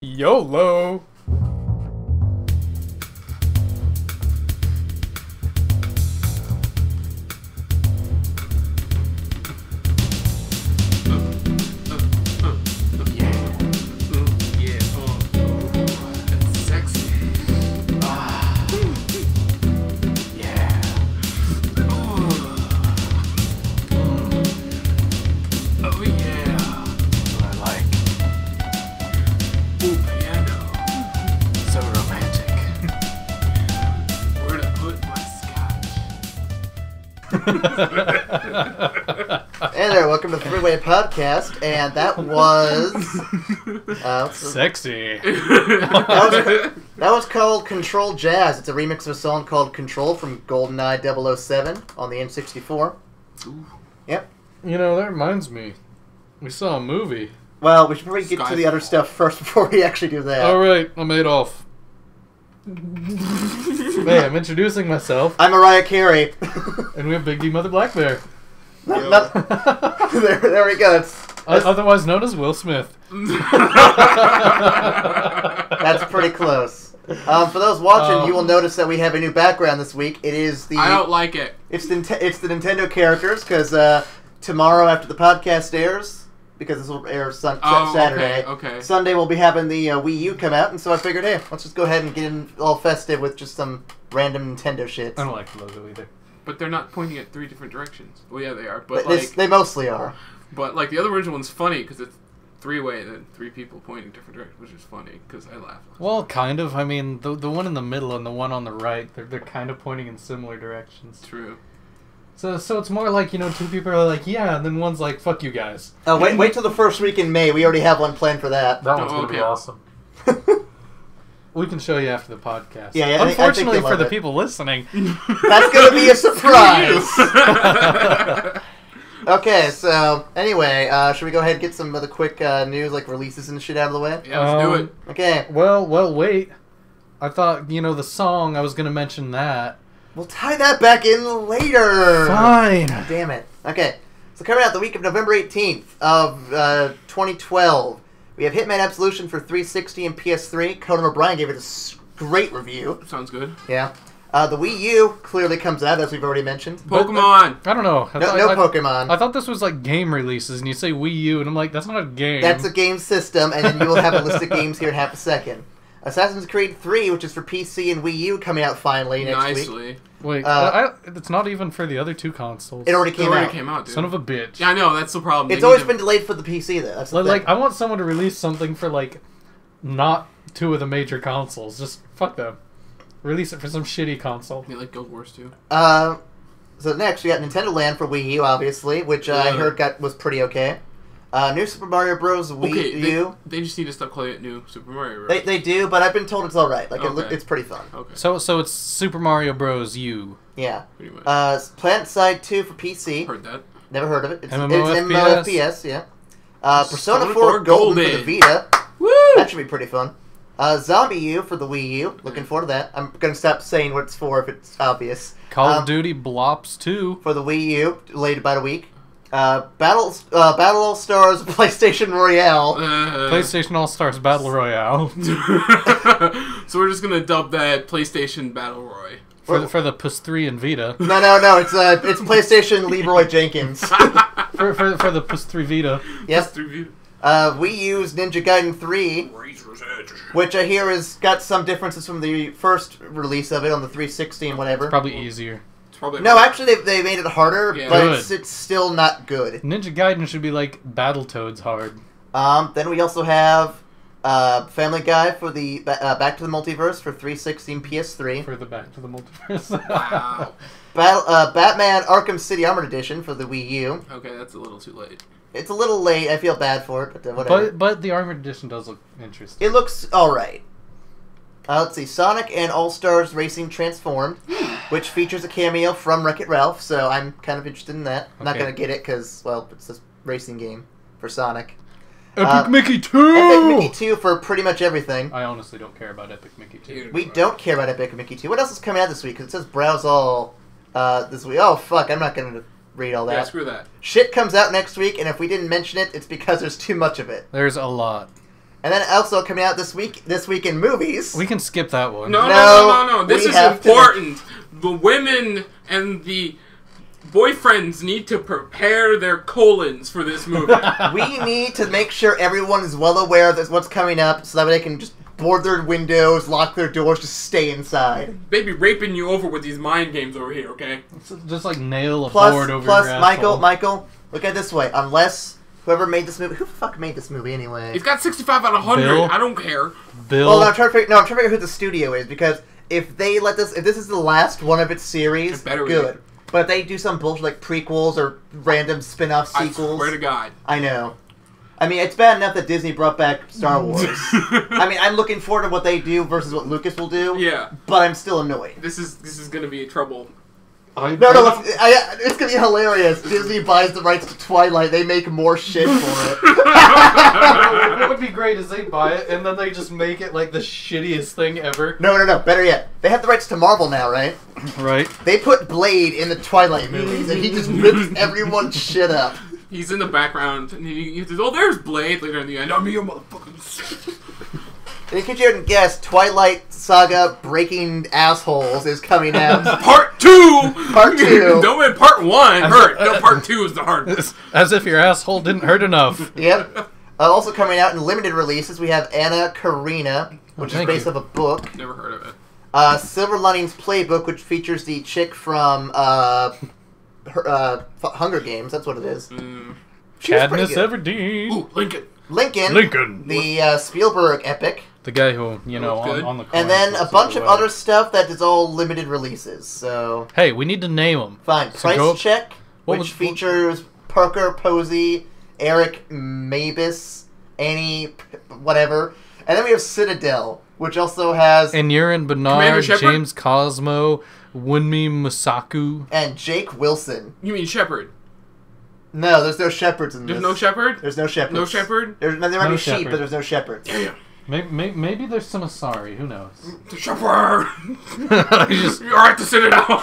YOLO! Hey there, welcome to the Three-Way Podcast, and that was... Sexy. That was called Control Jazz. It's a remix of a song called Control from GoldenEye 007 on the N64. Ooh. Yep. You know, that reminds me. We saw a movie. Well, we should probably get to the other stuff first before we actually do that. Alright, I'm Adolf. Hey, I'm introducing myself. I'm Mariah Carey. And we have Big D Mother Black Bear. there we go. That's Otherwise known as Will Smith. That's pretty close. For those watching, you will notice that we have a new background this week. It is the... I don't like it. It's the Nintendo characters, because tomorrow after the podcast airs, because this will air Saturday, okay. Sunday we'll be having the Wii U come out, and so I figured, hey, let's just go ahead and get in all festive with just some random Nintendo shit. I don't like the logo either. But they're not pointing at three different directions. Well, yeah, they are. But they mostly are. But like the other original one's funny because it's three-way and then three people pointing different directions, which is funny because I laugh. Well, kind of. I mean, the one in the middle and the one on the right, they're kind of pointing in similar directions. True. So it's more like, you know, two people are like, yeah, and then one's like, fuck you guys. Oh, wait till the first week in May. We already have one planned for that. That one's going to be awesome. We can show you after the podcast. Yeah, Unfortunately for the people listening. That's going to be a surprise. Okay, so anyway, should we go ahead and get some of the quick news, like releases and shit out of the way? Yeah, let's do it. Okay. Well, wait. I thought, you know, the song, I was going to mention that. We'll tie that back in later. Fine. God damn it. Okay. So coming out the week of November 18th of 2012, we have Hitman Absolution for 360 and PS3. Conan O'Brien gave it a great review. Sounds good. Yeah. The Wii U clearly comes out, as we've already mentioned. Pokemon! I don't know. No Pokemon. I thought this was like game releases, and you say Wii U, and I'm like, that's not a game. That's a game system, and then you will have a list of games here in half a second. Assassin's Creed 3, which is for PC and Wii U, coming out finally next week. Wait, it's not even for the other two consoles. It already came out, dude. Son of a bitch. Yeah, I know, that's the problem. It's always been delayed for the PC, though. That's the like, I want someone to release something for, like, not two of the major consoles. Just fuck them. Release it for some shitty console. Yeah, like Guild Wars 2. So next, we got Nintendo Land for Wii U, obviously, which I heard was pretty okay. New Super Mario Bros. Wii U. They just need to stop calling it New Super Mario Bros. They do, but I've been told it's alright. Like, it's pretty fun. Okay. So it's Super Mario Bros. U. Yeah. Pretty much. Planet Side 2 for PC. Heard that. Never heard of it. It's MMOFPS. MMOFPS, yeah. Persona 4 Golden for the Vita. Woo! That should be pretty fun. Zombie U for the Wii U. Looking forward to that. I'm going to stop saying what it's for if it's obvious. Call of Duty Blops 2. For the Wii U, delayed about a week. Battle All-Stars PlayStation Royale. PlayStation All-Stars Battle Royale. So we're just going to dub that PlayStation Battle Roy. For the PS3 and Vita. No. It's PlayStation Leroy Jenkins. for the PS3 Vita. Yes. Wii U's Ninja Gaiden 3, which I hear has got some differences from the first release of it on the 360 and whatever. It's probably easier. No, actually, they made it harder, but it's still not good. Ninja Gaiden should be like Battletoads hard. Then we also have Family Guy for the Back to the Multiverse for 360 and PS3. For the Back to the Multiverse. Wow. Batman Arkham City Armored Edition for the Wii U. Okay, that's a little too late. It's a little late. I feel bad for it, but whatever. But the Armored Edition does look interesting. It looks alright. Let's see. Sonic and All-Stars Racing Transformed, which features a cameo from Wreck-It Ralph, so I'm kind of interested in that. I'm not going to get it because, well, it's a racing game for Sonic. Epic Mickey 2! Epic Mickey 2 for pretty much everything. I honestly don't care about Epic Mickey 2. We don't care about Epic Mickey 2. What else is coming out this week? Because it says browse all this week. Oh, fuck. I'm not going to read all that. Yeah, screw that. Shit comes out next week, and if we didn't mention it, it's because there's too much of it. There's a lot. And then also coming out this week in movies. We can skip that one. No. This we is have to- important. The women and the boyfriends need to prepare their colons for this movie. We need to make sure everyone is well aware of what's coming up so that they can just board their windows, lock their doors, just stay inside. They be raping you over with these mind games over here, okay? Just like nail a board over your asshole. Michael, look at it this way. Unless whoever made this movie... Who the fuck made this movie anyway? He's got 65 out of 100. Bill? I don't care. Bill. Well, I'm trying to figure who the studio is, because if this is the last one of its series, It better be. good. But if they do some bullshit like prequels or random spin-off sequels... I swear to God. I know. I mean, it's bad enough that Disney brought back Star Wars. I mean, I'm looking forward to what they do versus what Lucas will do. Yeah. But I'm still annoyed. This is gonna be trouble. No, it's gonna be hilarious. Disney buys the rights to Twilight, they make more shit for it. What would be great is they buy it and then they just make it like the shittiest thing ever. No. Better yet, they have the rights to Marvel now, right? Right. They put Blade in the Twilight movies, and he just rips everyone's shit up. He's in the background, and he says, "Oh, there's Blade." Later in the end, I'm you motherfuckers. And in case you hadn't guessed, Twilight Saga Breaking Assholes is coming out. Part 2. Part 2. Don't make Part 1 hurt. No, Part 2 is the hard one. As if your asshole didn't hurt enough. Yep. Also coming out in limited releases, we have Anna Karenina, which is Thank based you. off a book. Never heard of it. Silver Linings Playbook, which features the chick from Hunger Games. That's what it is. She was pretty Katniss good. Everdeen. Ooh, Lincoln. Lincoln. The Spielberg epic. The guy who, you know, Looks good. on the And then a bunch of other stuff that is all limited releases. So Hey, we need to name them. fine. So Price go- Check, what which was- features Parker Posey, Eric Mabus, Annie, whatever. And then we have Citadel, which also has And Yurin Commander Bernard, Shepard? James Cosmo, Wunmi Masaku. and Jake Wilson. You mean Shepard? No, there's no shepherds in There's this. no Shepard? There's no shepherds. No Shepard? There might No be sheep, shepherd. but there's no shepherds. Damn. Maybe there's some Asari. Who knows? The Shepard! He just, You're at the Citadel!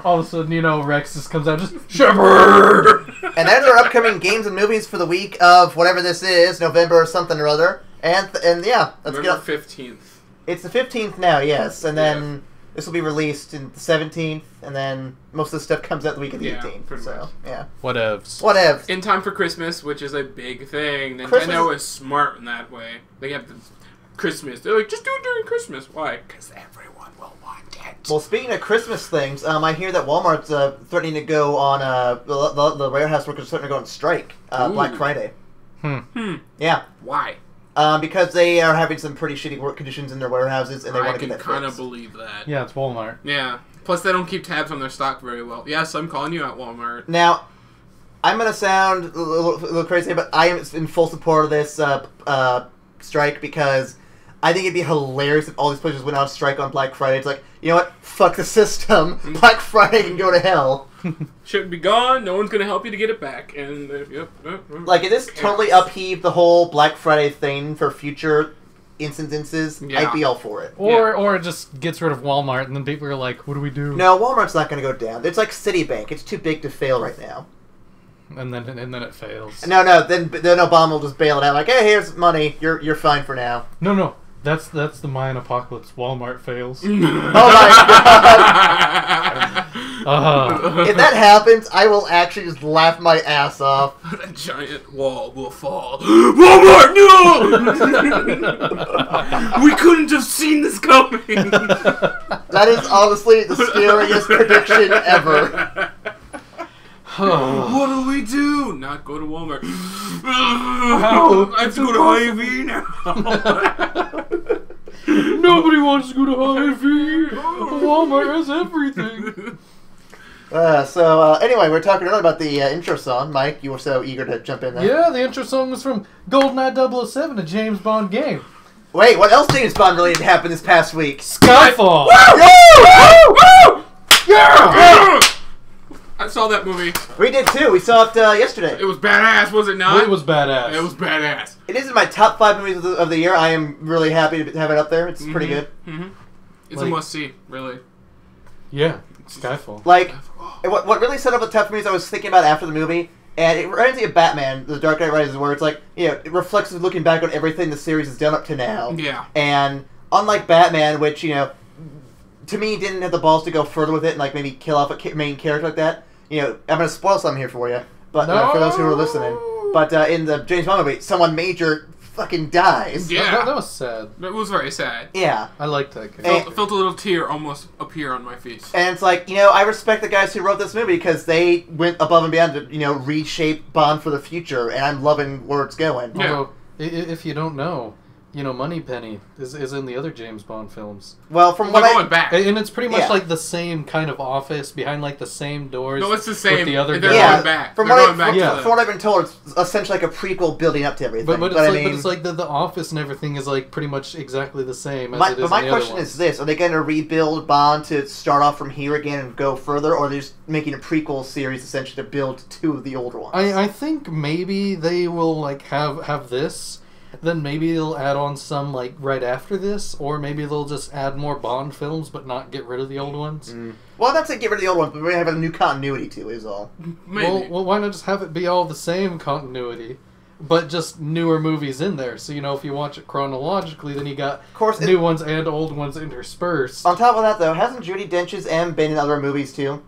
all of a sudden, you know, Rex just comes out just Shepard. And that's our upcoming games and movies for the week of whatever this is, November or something or other. And yeah, let's November get. 15th. It's the 15th now, yes, and then this will be released in the 17th, and then most of the stuff comes out the week of the Yeah, 18th. pretty So much. yeah, Whatevs. whatever. In time for Christmas, which is a big thing. Nintendo Christmas- is smart in that way. They have the Christmas. They're like, just do it during Christmas. Why? Because everyone will want it. Well, speaking of Christmas things, I hear that Walmart's threatening to go on. The warehouse workers are starting to go on strike Black Ooh. Friday. Why? Because they are having some pretty shitty work conditions in their warehouses, and they I want to can get that kind of fixed. believe that. Yeah, it's Walmart. Yeah. Plus, they don't keep tabs on their stock very well. Yes, I'm calling you out, Walmart. Now, I'm going to sound a little crazy, but I am in full support of this strike because I think it'd be hilarious if all these places went on strike on Black Friday. It's like, you know what? Fuck the system. Black Friday can go to hell. Should be gone. No one's gonna help you to get it back. And yep. Like, if this totally upheaved the whole Black Friday thing for future instances, Yeah. I'd be all for it. Or it just gets rid of Walmart, and then people are like, what do we do? No, Walmart's not going to go down. It's like Citibank. It's too big to fail right now. And then it fails. No, then Obama will just bail it out. Like, hey, here's money. You're fine for now. No. That's the Mayan apocalypse. Walmart fails. Oh my god! If that happens, I will actually just laugh my ass off. That giant wall will fall. Walmart, no! We couldn't have seen this coming. That is honestly the scariest prediction ever. What do we do? Not go to Walmart. I have to go to Hy-Vee now. Nobody wants to go to Hy-Vee. Walmart has everything. Anyway, we're talking earlier about the intro song. Mike, you were so eager to jump in there. Yeah, the intro song was from GoldenEye 007, a James Bond game. Wait, what else James Bond related happened this past week? Skyfall. Woo! Yeah! I saw that movie. We did too. We saw it yesterday. It was badass, was it not? It was badass. It was badass. It is in my top 5 movies of the year. I am really happy to have it up there. It's pretty good. Mm-hmm. It's Like- a must-see, really. Yeah, Skyfall. Like, what really set up the top movies I was thinking about after the movie And it reminds me of Batman, The Dark Knight Rises, where it's like, it reflects looking back on everything the series has done up to now. Yeah. And unlike Batman, which, to me didn't have the balls to go further with it and, like, maybe kill off a main character like that, I'm going to spoil something here for you, but for those who are listening. But in the James Bond movie, someone major fucking dies. Yeah. That was sad. It was very sad. Yeah. I liked that guy. Felt a little tear almost appear on my face. And it's like, I respect the guys who wrote this movie because they went above and beyond to, reshape Bond for the future, and I'm loving where it's going. Yeah. Although, if you don't know, Moneypenny is in the other James Bond films. Well, from We're what going back. And it's pretty much like the same kind of office behind like the same doors. No, it's the same. With the other They're guy. going back. From They're what, going back from what I've been told, it's essentially like a prequel building up to everything. But it's like the office and everything is like pretty much exactly the same as it is But my in the other question ones. is this: are they going to rebuild Bond to start off from here again and go further, or are they just making a prequel series essentially to build to the older ones? I think maybe they will like have this. Then maybe they'll add on some like right after this, or maybe they'll just add more Bond films but not get rid of the old ones. Well, not to get rid of the old ones, but we have a new continuity too, is all. Maybe. Well, why not just have it be all the same continuity, but just newer movies in there? So if you watch it chronologically, then you got new ones and old ones interspersed. On top of that, though, hasn't Judi Dench's M been in other movies too?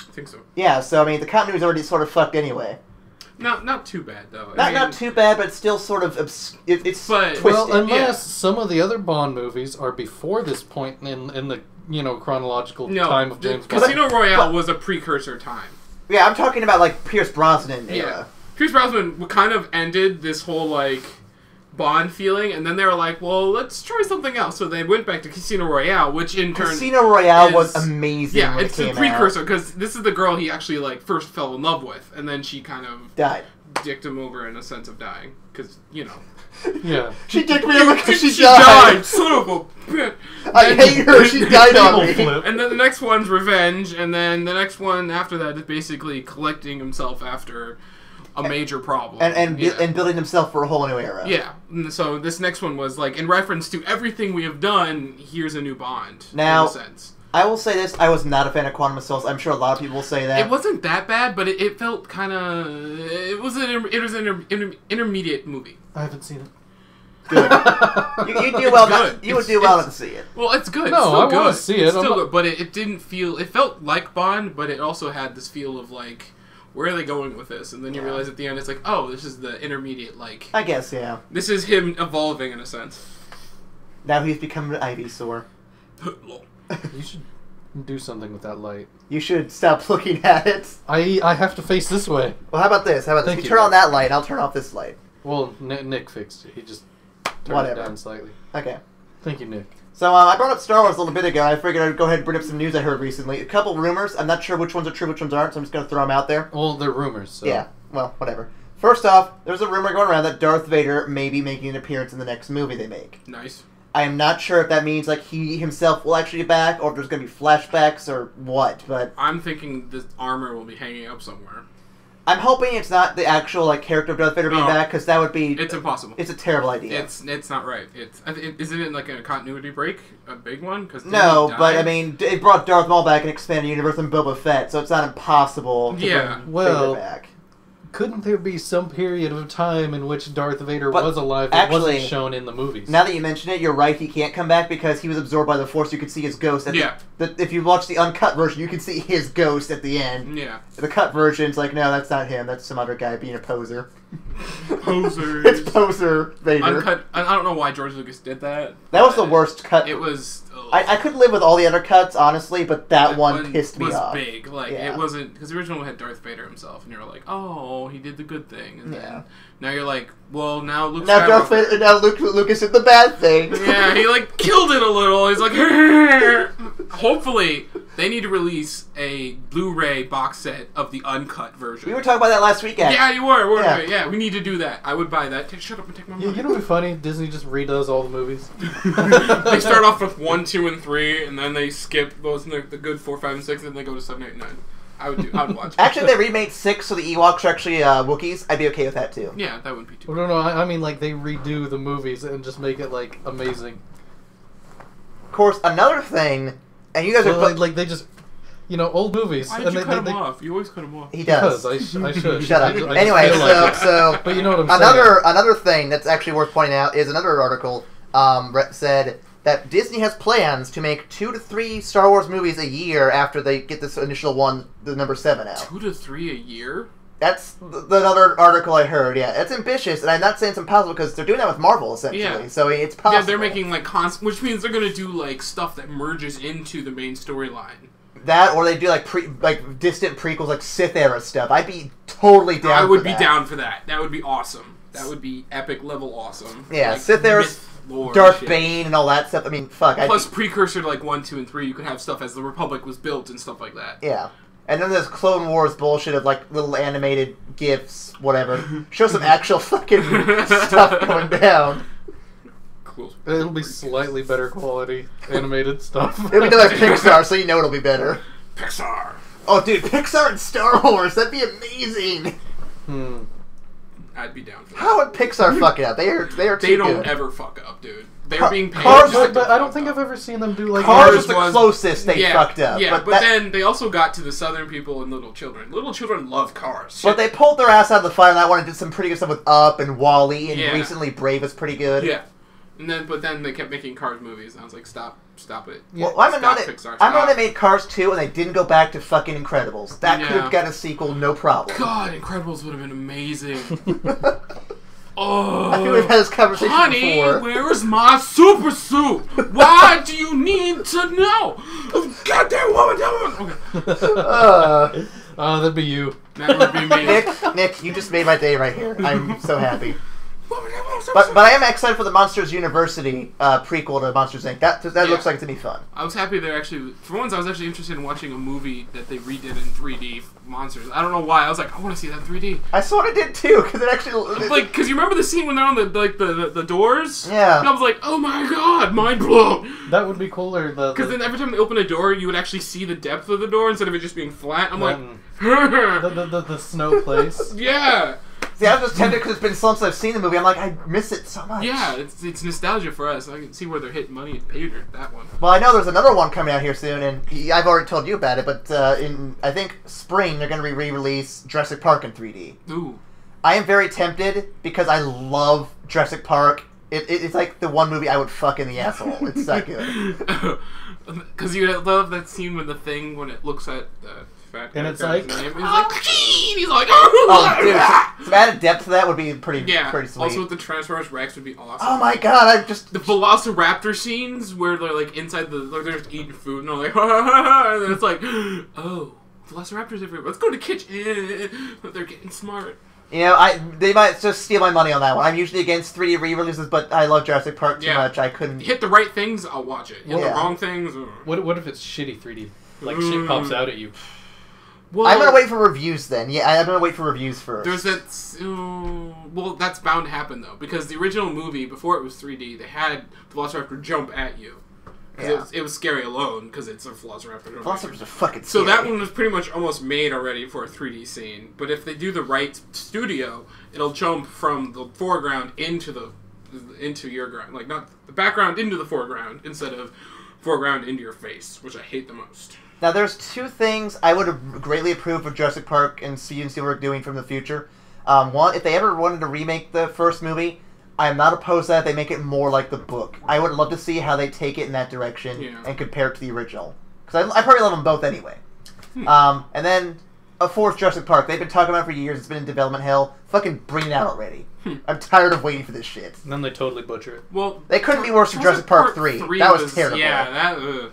I think so. Yeah, so I mean, the continuity's already sort of fucked anyway. Not too bad though. Not too bad, but still sort of it's twisted. Well, unless some of the other Bond movies are before this point in the chronological time of James Bond. Casino Royale was a precursor time. Yeah, I'm talking about like Pierce Brosnan era. Pierce Brosnan kind of ended this whole like Bond feeling, and then they were like, well, let's try something else. So they went back to Casino Royale, which in turn Casino Royale was amazing. Yeah, when it's it the came precursor because this is the girl he actually like first fell in love with, and then she kind of died. Dicked him over in a sense of dying because Yeah. She dicked me over because she died. Son of a bitch. I hate her. She died on me. And then the next one's revenge, and then the next one after that is basically collecting himself after a major problem and building himself for a whole new era. Yeah. And so this next one was like in reference to everything we have done. Here's a new Bond. Now, in a sense. I will say this: I was not a fan of Quantum of Solace. I'm sure a lot of people will say that. It wasn't that bad, but it felt kind of. It was an intermediate movie. I haven't seen it. Good. you do well. You would do well to see it. Well, it's good. No, it's still I good. want to see it. It's still good, but it didn't feel. It felt like Bond, but it also had this feel of like, where are they going with this? And then you realize at the end, it's like, oh, this is the intermediate. Like, I guess, yeah. This is him evolving in a sense. Now he's become an Ivysaur. You should do something with that light. You should stop looking at it. I have to face this way. Well, how about this? Thank you turn on that light, I'll turn off this light. Well, Nick fixed it. He just turned it down slightly. Okay. Thank you, Nick. So I brought up Star Wars a little bit ago. I figured I'd go ahead and bring up some news I heard recently. A couple rumors. I'm not sure which ones are true, which ones aren't, so I'm just going to throw them out there. Well, they're rumors, so... Yeah, well, whatever. First off, there's a rumor going around that Darth Vader may be making an appearance in the next movie they make. Nice. I am not sure if that means like he himself will actually be back, or if there's going to be flashbacks, or what, but... I'm thinking the armor will be hanging up somewhere. I'm hoping it's not the actual like character of Darth Vader being back, because that would be... It's impossible. It's a terrible idea. It's not right. Isn't it like a continuity break? A big one? No, but I mean, it brought Darth Maul back and expanded universe and Boba Fett, so it's not impossible to bring Vader back. Couldn't there be some period of time in which Darth Vader was alive that wasn't shown in the movies? Now that you mention it, you're right, he can't come back because he was absorbed by the Force. You could see his ghost. If you watch the uncut version, you can see his ghost at the end. Yeah. The cut version's like, no, that's not him. That's some other guy being a poser. Poser. It's poser Vader. Uncut. I don't know why George Lucas did that. That was the worst cut. It was... I could live with all the other cuts, honestly, but that one pissed me off. It was big. Like, it wasn't... Because the original had Darth Vader himself, and you were like, oh, he did the good thing. And then now you're like, well, now Luke Skywalker... Now Lucas did the bad thing. Yeah, he, like, killed it a little. He's like... Hopefully, they need to release a Blu-ray box set of the uncut version. We were talking about that last weekend. Yeah, you were. Yeah, we need to do that. I would buy that. Shut up and take my money. You know what'd be funny? Disney just redoes all the movies. They start off with 1, 2, and 3, and then they skip those the good 4, 5, and 6, and then they go to 7, 8, and 9. I would watch. Actually, they remade 6, so the Ewoks are actually Wookiees. I'd be okay with that too. Yeah, that wouldn't be too. Well, no, I mean like they redo the movies and just make it like amazing. Of course, another thing, and you guys are like they just old movies. Why did and you cut him off? You always cut him off. He does. Because I should. Shut up. I just Anyway, feel like it. so But you know what I'm saying. another thing that's actually worth pointing out is another article said that Disney has plans to make 2 to 3 Star Wars movies a year after they get this initial one, the number 7 out. 2 to 3 a year? That's the other article I heard. Yeah, it's ambitious, and I'm not saying it's impossible because they're doing that with Marvel essentially. Yeah. So it's possible. Yeah, they're making like which means they're gonna do like stuff that merges into the main storyline. That, or they do like distant prequels, like Sith era stuff. I'd be totally down. I would for be that. down for that. That would be awesome. That would be epic level awesome. Yeah, like, Sith era, lore Darth shit. Bane, and all that stuff. I mean, fuck. Plus, precursor to like 1, 2, and 3, you could have stuff as the Republic was built and stuff like that. Yeah. And then there's Clone Wars bullshit of like little animated GIFs, whatever. Show some actual fucking stuff going down. Cool. It'll be slightly better quality animated stuff. It'll be done by Pixar, so you know it'll be better. Pixar. Oh, dude, Pixar and Star Wars, that'd be amazing. I'd be down for that. How would Pixar fuck it up? They are too They don't good. ever fuck up, dude. They're being paid. Cars- But I don't think I've ever seen them do like Cars Cars was the was- closest they fucked up. Yeah, but that- then they also got to the southern people and little children. Little children love cars. But they pulled their ass out of the fire on that one and did some pretty good stuff with Up and Wall-E, and Yeah. recently Brave was pretty good. Yeah. But then they kept making Cars movies, and I was like, stop it. Well, I'm Stop, not. Pixar, I'm not stop. they made Cars 2 and they didn't go back to fucking Incredibles. That could Yeah. have got a sequel, no problem. God, Incredibles would have been amazing. I think we've had this conversation Honey, before. where is my super suit? Why do you need to know? Goddamn woman, Okay. that'd be you. That would be me. Nick, you just made my day right here. I'm so happy. But I am excited for the Monsters University prequel to Monsters Inc. That looks like it's gonna be fun. I was happy they're actually... For once, I was actually interested in watching a movie that they redid in 3D Monsters. I don't know why. I was like, I want to see that 3D. I sort of did too, because it actually Like, because you remember the scene when they're on the doors? Yeah. And I was like, oh my god, mind blown. That would be cooler. Because then every time they open a door, you would actually see the depth of the door instead of it just being flat. I'm like, the snow place. yeah. See, I was just tempted because it's been so long since I've seen the movie. I'm like, I miss it so much. Yeah, it's nostalgia for us. I can see where they're hitting money and paid that one. Well, I know there's another one coming out here soon, and I've already told you about it. But in I think spring they're going to re-release Jurassic Park in 3D. Ooh. I am very tempted because I love Jurassic Park. It's like the one movie I would fuck in the asshole. It's that good. Because you love that scene when it looks at the fat And it's guy's like, name. He's like, he's like, Oh, dude, some added depth to that would be pretty sweet. Also with the Transformers Rex would be awesome. Oh my god, I'm just... The Velociraptor scenes where they're like inside they're just eating food and they're like, and then it's like, oh, Velociraptors everywhere. Let's go to the kitchen. They're getting smart. You know, they might just steal my money on that one. I'm usually against 3D re-releases, but I love Jurassic Park too much. I couldn't... Hit the right things, I'll watch it. Hit the wrong things. What if it's shitty 3D? Like shit pops out at you. Well, I'm gonna wait for reviews then. Yeah, I'm gonna wait for reviews first. There's that. Well, that's bound to happen though, because the original movie before it was 3D, they had the Velociraptor jump at you. Yeah. It was scary alone because it's a Velociraptor. Velociraptors are fucking So scary. that one was pretty much almost made already for a 3D scene. But if they do the right studio, it'll jump from the foreground into your ground, like not the background into the foreground instead of foreground into your face, which I hate the most. Now, there's two things I would have greatly approved of Jurassic Park and see what we're doing from the future. One, if they ever wanted to remake the first movie, I'm not opposed to that. They make it more like the book. I would love to see how they take it in that direction and compare it to the original. Because I probably love them both anyway. And then a fourth Jurassic Park. They've been talking about it for years. It's been in development hell. Fucking bring it out already. I'm tired of waiting for this shit. And then they totally butcher it. Well, they couldn't be worse than Jurassic Park 3. That was terrible. Yeah, that.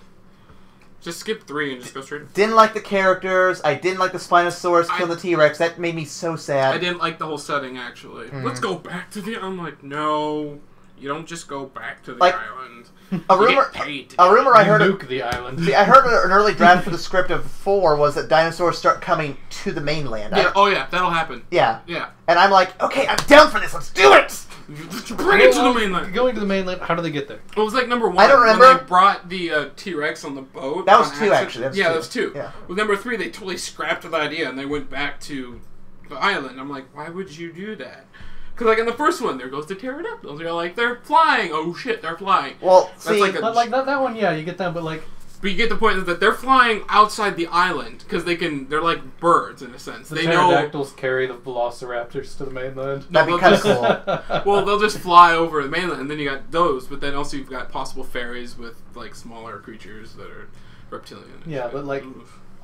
Just skip 3 and just go straight. Didn't like the characters. I didn't like the Spinosaurus killing the T-Rex. That made me so sad. I didn't like the whole setting, actually. Let's go back to the... I'm like, no. You don't just go back to the island. A rumor I heard... Nuke the island. See, I heard an early draft for the script of 4 was that dinosaurs start coming to the mainland. Yeah, that'll happen. Yeah. Yeah. And I'm like, okay, I'm down for this. Let's do it! Bring it to the mainland. Going to the mainland, how do they get there? It was like number 1. I don't remember. When they brought the T-Rex on the boat. That was 2, actually. That was 2. Yeah. With number 3, they totally scrapped the idea and they went back to the island. I'm like, why would you do that? Because, like, in the first one, there goes the pterodactyls. You're like, they're flying. Oh, shit, they're flying. Well, That's see... like Like that one, yeah, you get that, but, like, But you get the point that they're flying outside the island because they're like birds in a sense. The they pterodactyls carry the velociraptors to the mainland. That'd be kind of cool. Well, they'll just fly over the mainland, and then you got those. But then also you've got possible fairies with like smaller creatures that are reptilian. Yeah, but like,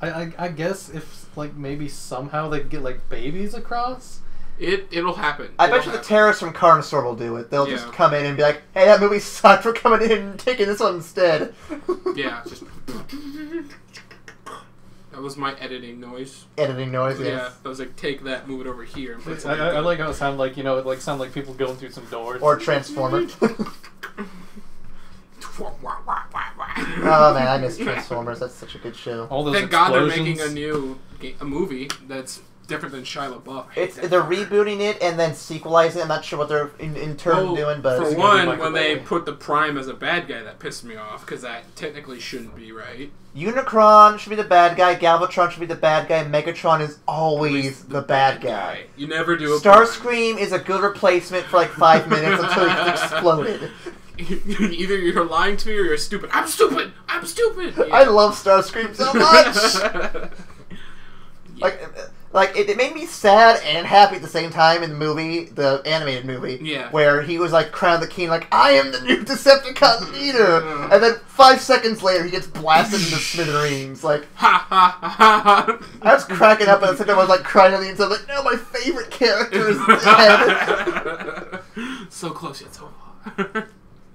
I guess if like maybe somehow they get like babies across. It'll happen. I bet you the terrorists from Carnosaur will do it. They'll just come in and be like, "Hey, that movie sucked. We're coming in and taking this one instead." Yeah, just that was my editing noise. Editing noise. Yeah, Yes. I was like, take that, move it over here. And put I like how it sounded like it like sounded like people going through some doors. Or Transformer. Oh man, I miss Transformers. That's such a good show. All those Thank God they're explosions. making a movie that's different than Shia LaBeouf. They're rebooting it and then sequelizing it. I'm not sure what they're in turn doing, but for one, when they put the Prime as a bad guy, that pissed me off because that technically shouldn't be right. Unicron should be the bad guy. Galvatron should be the bad guy. Megatron is always the bad guy. You never do a Starscream is a good replacement for like 5 minutes until he exploded. Either you're lying to me or you're stupid. I'm stupid. I'm stupid. Yeah. I love Starscream so much. Like it made me sad and happy at the same time in the movie, the animated movie. Yeah. Where he was like crowned the king, like I am the new Decepticon leader, and then 5 seconds later he gets blasted into smithereens. Like ha ha ha ha. I was cracking up, and at the same time I was like crying on the inside, like no, my favorite character is dead. So close yet so far.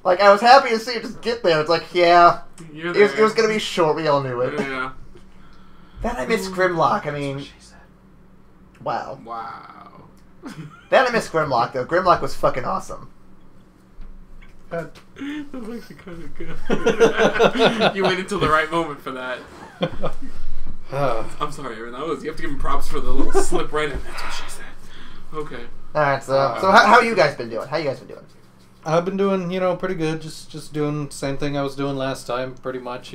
Like I was happy to see it just get there. It's like yeah, it was gonna be short. We all knew it. Yeah. Then I miss Grimlock. I mean. Wow. Wow. Then I miss Grimlock, though. Grimlock was fucking awesome. That was actually kind of good. You waited until the right moment for that. I'm sorry, Aaron. You have to give him props for the little slip right in. That's what she said. Okay. Alright, so how you guys been doing? How you guys been doing? I've been doing, pretty good. Just doing the same thing I was doing last time, pretty much,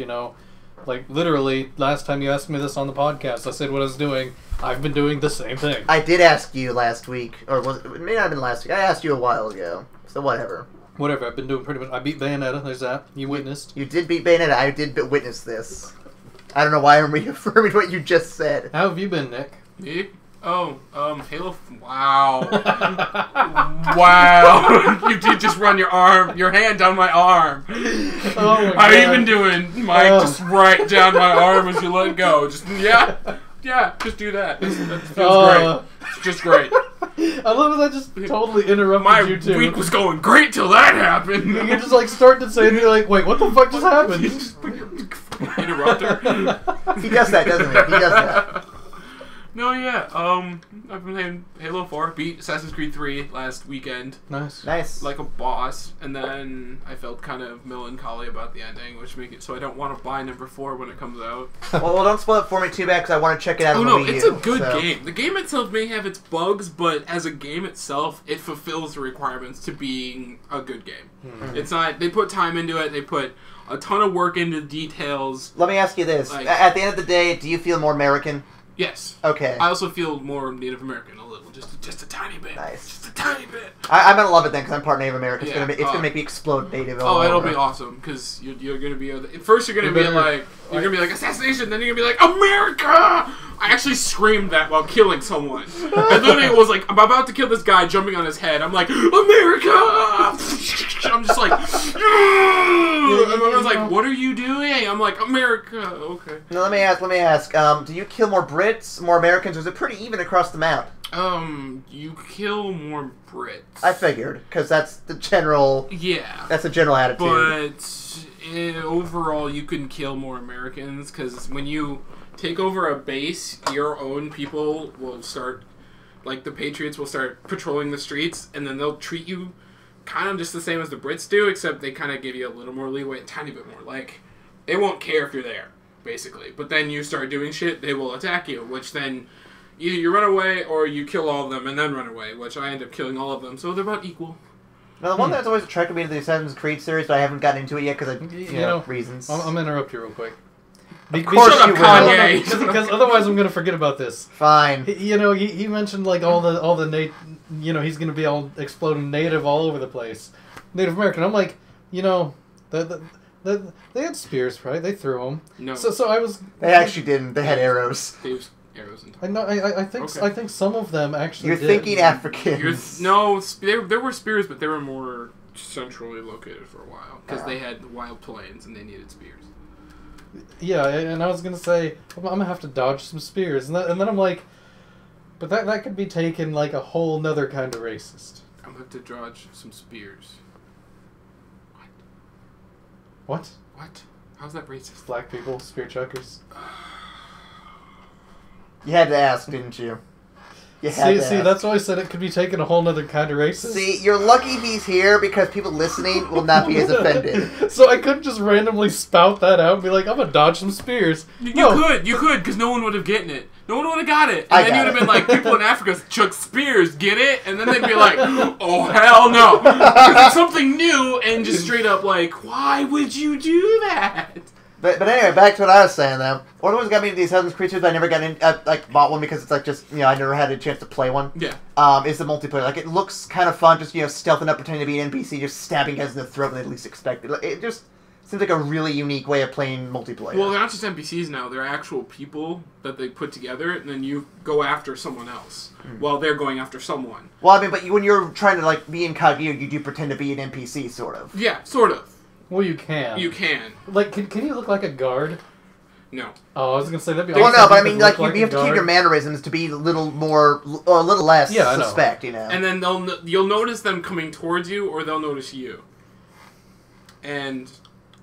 Like, literally, last time you asked me this on the podcast, I said what I was doing. I've been doing the same thing. I did ask you last week, or it may not have been last week. I asked you a while ago, so whatever. Whatever, I've been doing pretty much. I beat Bayonetta, there's that. You witnessed. You did beat Bayonetta. I did witness this. I don't know why I'm reaffirming what you just said. How have you been, Nick? Me? Oh, Halo. Wow. Wow. You did just run your hand down my arm. Oh my How God. you been doing, Mike? Just right down my arm as you let go. Just, yeah, just do that. That feels great. It's just great. I love that just totally interrupted you too. My week was going great till that happened. You're just like starting to say and you're like, wait, what the fuck just happened? Interrupter. He does that, doesn't he? He does that. No, yeah. I've been playing Halo 4, beat Assassin's Creed 3 last weekend. Nice. Nice. Like a boss, and then I felt kind of melancholy about the ending, which make it so I don't want to buy number 4 when it comes out. well, don't spoil it for me too bad, because I want to check it out. Oh on no, the Wii it's U, a good so. game. The game itself may have its bugs, but as a game itself, it fulfills the requirements to being a good game. Mm-hmm. It's not. They put time into it. They put a ton of work into the details. Let me ask you this: at the end of the day, do you feel more American? Yes. Okay. I also feel more Native American a little, just a tiny bit. Nice. Just a tiny bit. I'm gonna love it then because I'm part Native American. It's Yeah. gonna make me explode Native. It'll be awesome because you're gonna be first you're gonna be like assassination, then you're gonna be like America. I actually screamed that while killing someone. And then it was like I'm about to kill this guy, jumping on his head. I'm like America. I'm just like, and everyone's like, what are you doing? I'm like America. Okay. Now let me ask. Do you kill more Brits, more Americans, or is it pretty even across the map? You kill more Brits. I figured, because that's the general. Yeah. That's the general attitude. But overall, you can kill more Americans because when you take over a base, your own people will start, like the Patriots will start patrolling the streets, and then they'll treat you kind of just the same as the Brits do, except they kind of give you a little more leeway, a tiny bit more. Like, they won't care if you're there, basically. But then you start doing shit, they will attack you, which then either you run away or you kill all of them and then run away, which I end up killing all of them, so they're about equal. Now, the one that's always attracted me to the Assassin's Creed series, but I haven't gotten into it yet because of you know, reasons. I'm going to interrupt you real quick. Of course you will. Kanye. Because otherwise I'm going to forget about this. Fine. He mentioned like all the he's going to be all exploding native all over the place. Native American. I'm like, They had spears, right? They threw them. No. So I was. They actually didn't. They had arrows. They used arrows and I know. I think. Okay. I think some of them actually. You're did. thinking Africans. No, there were spears, but they were more centrally located for a while because they had the wild plains and they needed spears. Yeah, and I was gonna say I'm gonna have to dodge some spears, and then I'm like, but that could be taken like a whole nother kind of racist. I'm gonna have to dodge some spears. What? What? How's that racist? Black people, spear chuckers. You had to ask, didn't you? You had to See, ask. that's why I said it could be taken a whole nother kind of racist. See, you're lucky he's here because people listening will not be as offended. So I couldn't just randomly spout that out and be like, I'm gonna dodge some spears. You could, because no one would have gotten it. No one would have got it. And I then got you'd have it. been like, people in Africa chuck spears, get it? And then they'd be like, oh, hell no. Because it's something new and just straight up like, why would you do that? But anyway, back to what I was saying though. One of the ones got me into these Heaven's Creatures, but I never got in. Bought one because it's like just I never had a chance to play one. Yeah. Is the multiplayer like it looks kind of fun? Just stealthing up, pretending to be an NPC, just stabbing guys in the throat when they least expect it. Like, it just seems like a really unique way of playing multiplayer. Well, they're not just NPCs now. They're actual people that they put together, and then you go after someone else while they're going after someone. Well, I mean, but when you're trying to like be incognito, you do pretend to be an NPC, sort of. Yeah, sort of. Well, you can. You can. Like, can you look like a guard? No. Oh, I was gonna say that'd be. Well, awesome no, if but I you mean, could like look you have a to keep guard. your mannerisms to be a little more, or a little less Yeah, I know. suspect, And then you'll notice them coming towards you, or they'll notice you. And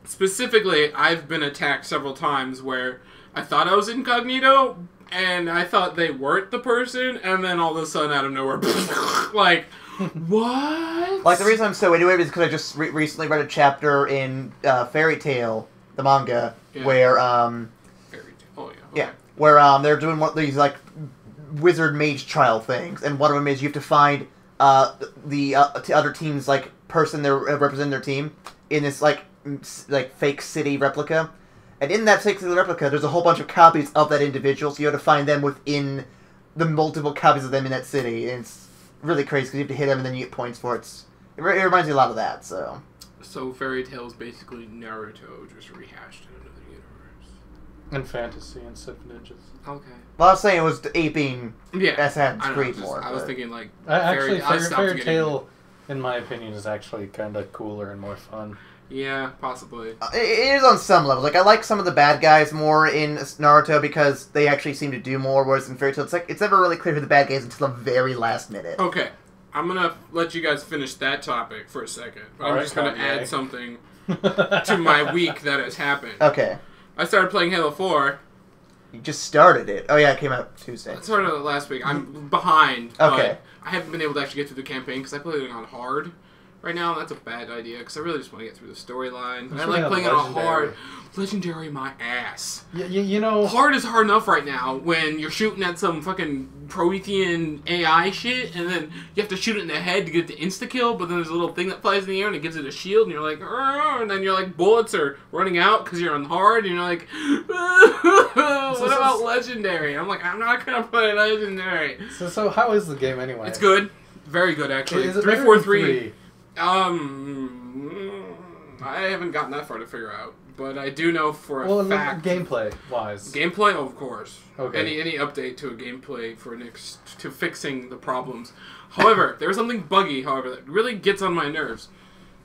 specifically, I've been attacked several times where I thought I was incognito, and I thought they weren't the person, and then all of a sudden, out of nowhere, like, what? Like, the reason I'm so into it is because I just recently read a chapter in Fairy Tail, the manga, where, Fairy Tail. Oh, yeah. Okay. yeah, where they're doing one of these, like, wizard mage trial things, and one of them is you have to find the other team's, like, person they're representing their team in this, like, fake city replica. And in that fake city replica, there's a whole bunch of copies of that individual, so you have to find them within the multiple copies of them in that city, and it's really crazy because you have to hit them and then you get points for it. It reminds me a lot of that, so. So Fairy Tail is basically Naruto just rehashed in another universe. And fantasy instead of ninjas. Okay. Well, I was saying it was aping Yeah. Assassin's I know, Creed just- more. I was but- thinking like Actually, I stopped Fairy getting- Tail, in my opinion, is actually kind of cooler and more fun. Yeah, possibly. It is on some levels. Like, I like some of the bad guys more in Naruto because they actually seem to do more, whereas in Fairy Tail, it's never really clear who the bad guy is until the very last minute. Okay, I'm gonna let you guys finish that topic for a second. I'm Alright, just gonna Kanye. add something to my week that has happened. Okay. I started playing Halo 4. You just started it. Oh, yeah, it came out Tuesday. I started it last week. I'm behind. Okay. But I haven't been able to actually get through the campaign because I played it on hard. Right now, that's a bad idea because I really just want to get through the storyline. I like playing it on hard. Legendary, my ass. You know... Hard is hard enough right now when you're shooting at some fucking Promethean AI shit, and then you have to shoot it in the head to get the insta-kill, but then there's a little thing that flies in the air and it gives it a shield, and you're like, "Arr!" And then you're like, bullets are running out because you're on hard, and you're like, what about Legendary? I'm like, I'm not going to play Legendary. So how is the game anyway? It's good. Very good, actually. Is it better than 343. I haven't gotten that far to figure out, but I do know for a fact. Gameplay wise. Gameplay, oh, of course. Okay. Any update to a gameplay for next to fixing the problems. However, there was something buggy. However, that really gets on my nerves.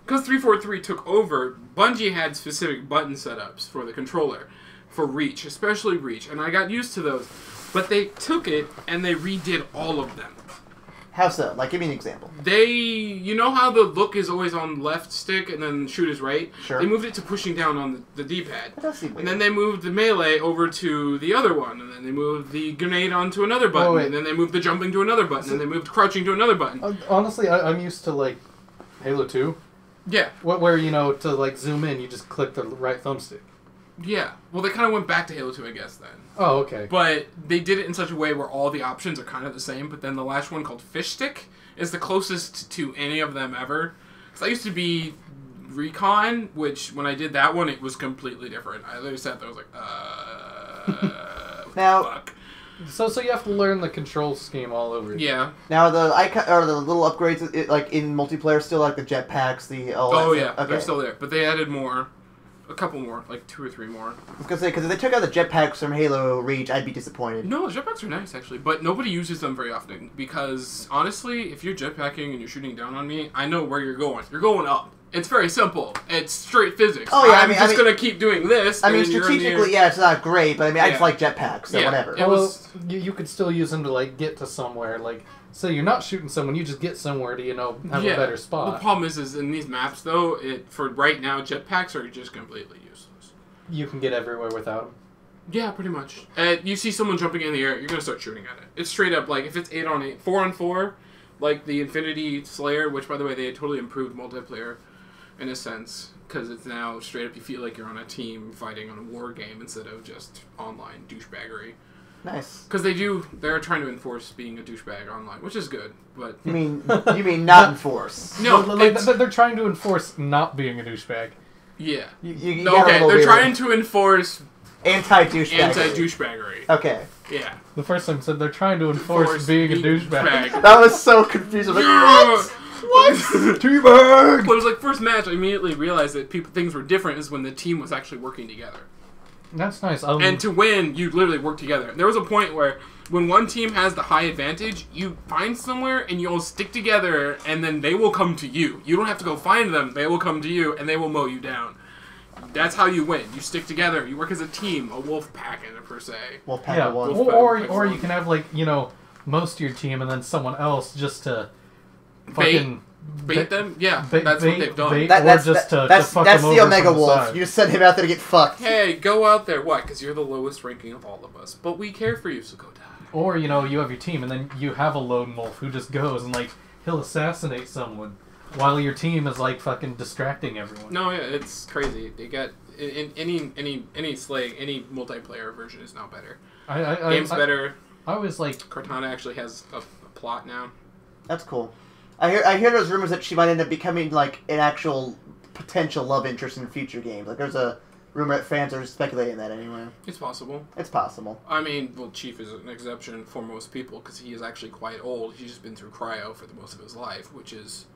Because 343 took over, Bungie had specific button setups for the controller, for reach, especially reach, and I got used to those. But they took it and they redid all of them. How so? Like, give me an example. You know how the look is always on left stick and then shoot is right? Sure. They moved it to pushing down on the D-pad. That does seem weird. And then they moved the melee over to the other one, and then they moved the grenade onto another button, wait. and then they moved the jumping to another button, and they moved crouching to another button. Honestly, I'm used to, like, Halo 2. Yeah. Where, to, like, zoom in, you just click the right thumbstick. Yeah. Well, they kind of went back to Halo 2, I guess, then. Oh, okay. But they did it in such a way where all the options are kind of the same, but then the last one called Fish Stick is the closest to any of them ever. Because I used to be Recon, which when I did that one, it was completely different. I literally sat there, I was like, what Now- the fuck? So you have to learn the control scheme all over again. Yeah. Now, the icon, or the little upgrades, like, in multiplayer, still, like, the jetpacks, Oh, that yeah. stuff? Okay. They're still there. But they added more. A couple more, like 2 or 3 more. I was gonna say, because if they took out the jetpacks from Halo Reach, I'd be disappointed. No, jetpacks are nice actually, but nobody uses them very often because honestly, if you're jetpacking and you're shooting down on me, I know where you're going. You're going up. It's very simple. It's straight physics. Oh yeah, I'm just gonna keep doing this. I mean, strategically, yeah, it's not great, but I mean, I just Yeah. like jetpacks, so Yeah. whatever. Well, you could still use them to like get to somewhere. Like, say you're not shooting someone, you just get somewhere to have a better The spot. problem is in these maps though, for right now, jetpacks are just completely useless. You can get everywhere without them. Yeah, pretty much. You see someone jumping in the air, you're gonna start shooting at it. It's straight up like if it's 8 on 8, 4 on 4, like the Infinity Slayer, which by the way they had totally improved multiplayer. In a sense, because it's now straight up you feel like you're on a team fighting on a war game instead of just online douchebaggery. Nice. Because they're trying to enforce being a douchebag online, which is good, but... You mean not enforce? No, they're trying to enforce not being a douchebag. Yeah. You No, got a okay, little they're weird. trying to enforce Anti-douchebaggery. anti-douchebaggery. Okay. Yeah. The first time said they're trying to enforce being a douchebag. That was so confusing. Like, what? What? Teabag! But it was like first match, I immediately realized that things were different is when the team was actually working together. That's nice. And to win, you literally work together. There was a point where when one team has the high advantage, you find somewhere and you all stick together and then they will come to you. You don't have to go find them. They will come to you and they will mow you down. That's how you win. You stick together. You work as a team, a wolf pack per se. Wolf pack yeah, of one. or you can have like most of your team and then someone else just to fucking bait them. Yeah, that's what they've done. That's to fuck the them over Omega from the Wolf. side. You just send him out there to get fucked. Hey, go out there. What? Because you're the lowest ranking of all of us. But we care for you, so go die. Or you have your team and then you have a lone wolf who just goes and like he'll assassinate someone while your team is like fucking distracting everyone. No, yeah, it's crazy. They got in any slaying, any multiplayer version is now better. Game's better. I was like, Cortana actually has a plot now. That's cool. I hear those rumors that she might end up becoming like an actual potential love interest in future games. Like there's a rumor that fans are speculating that anyway. It's possible. It's possible. I mean, well, Chief is an exception for most people because he is actually quite old. He's just been through cryo for the most of his life, which is...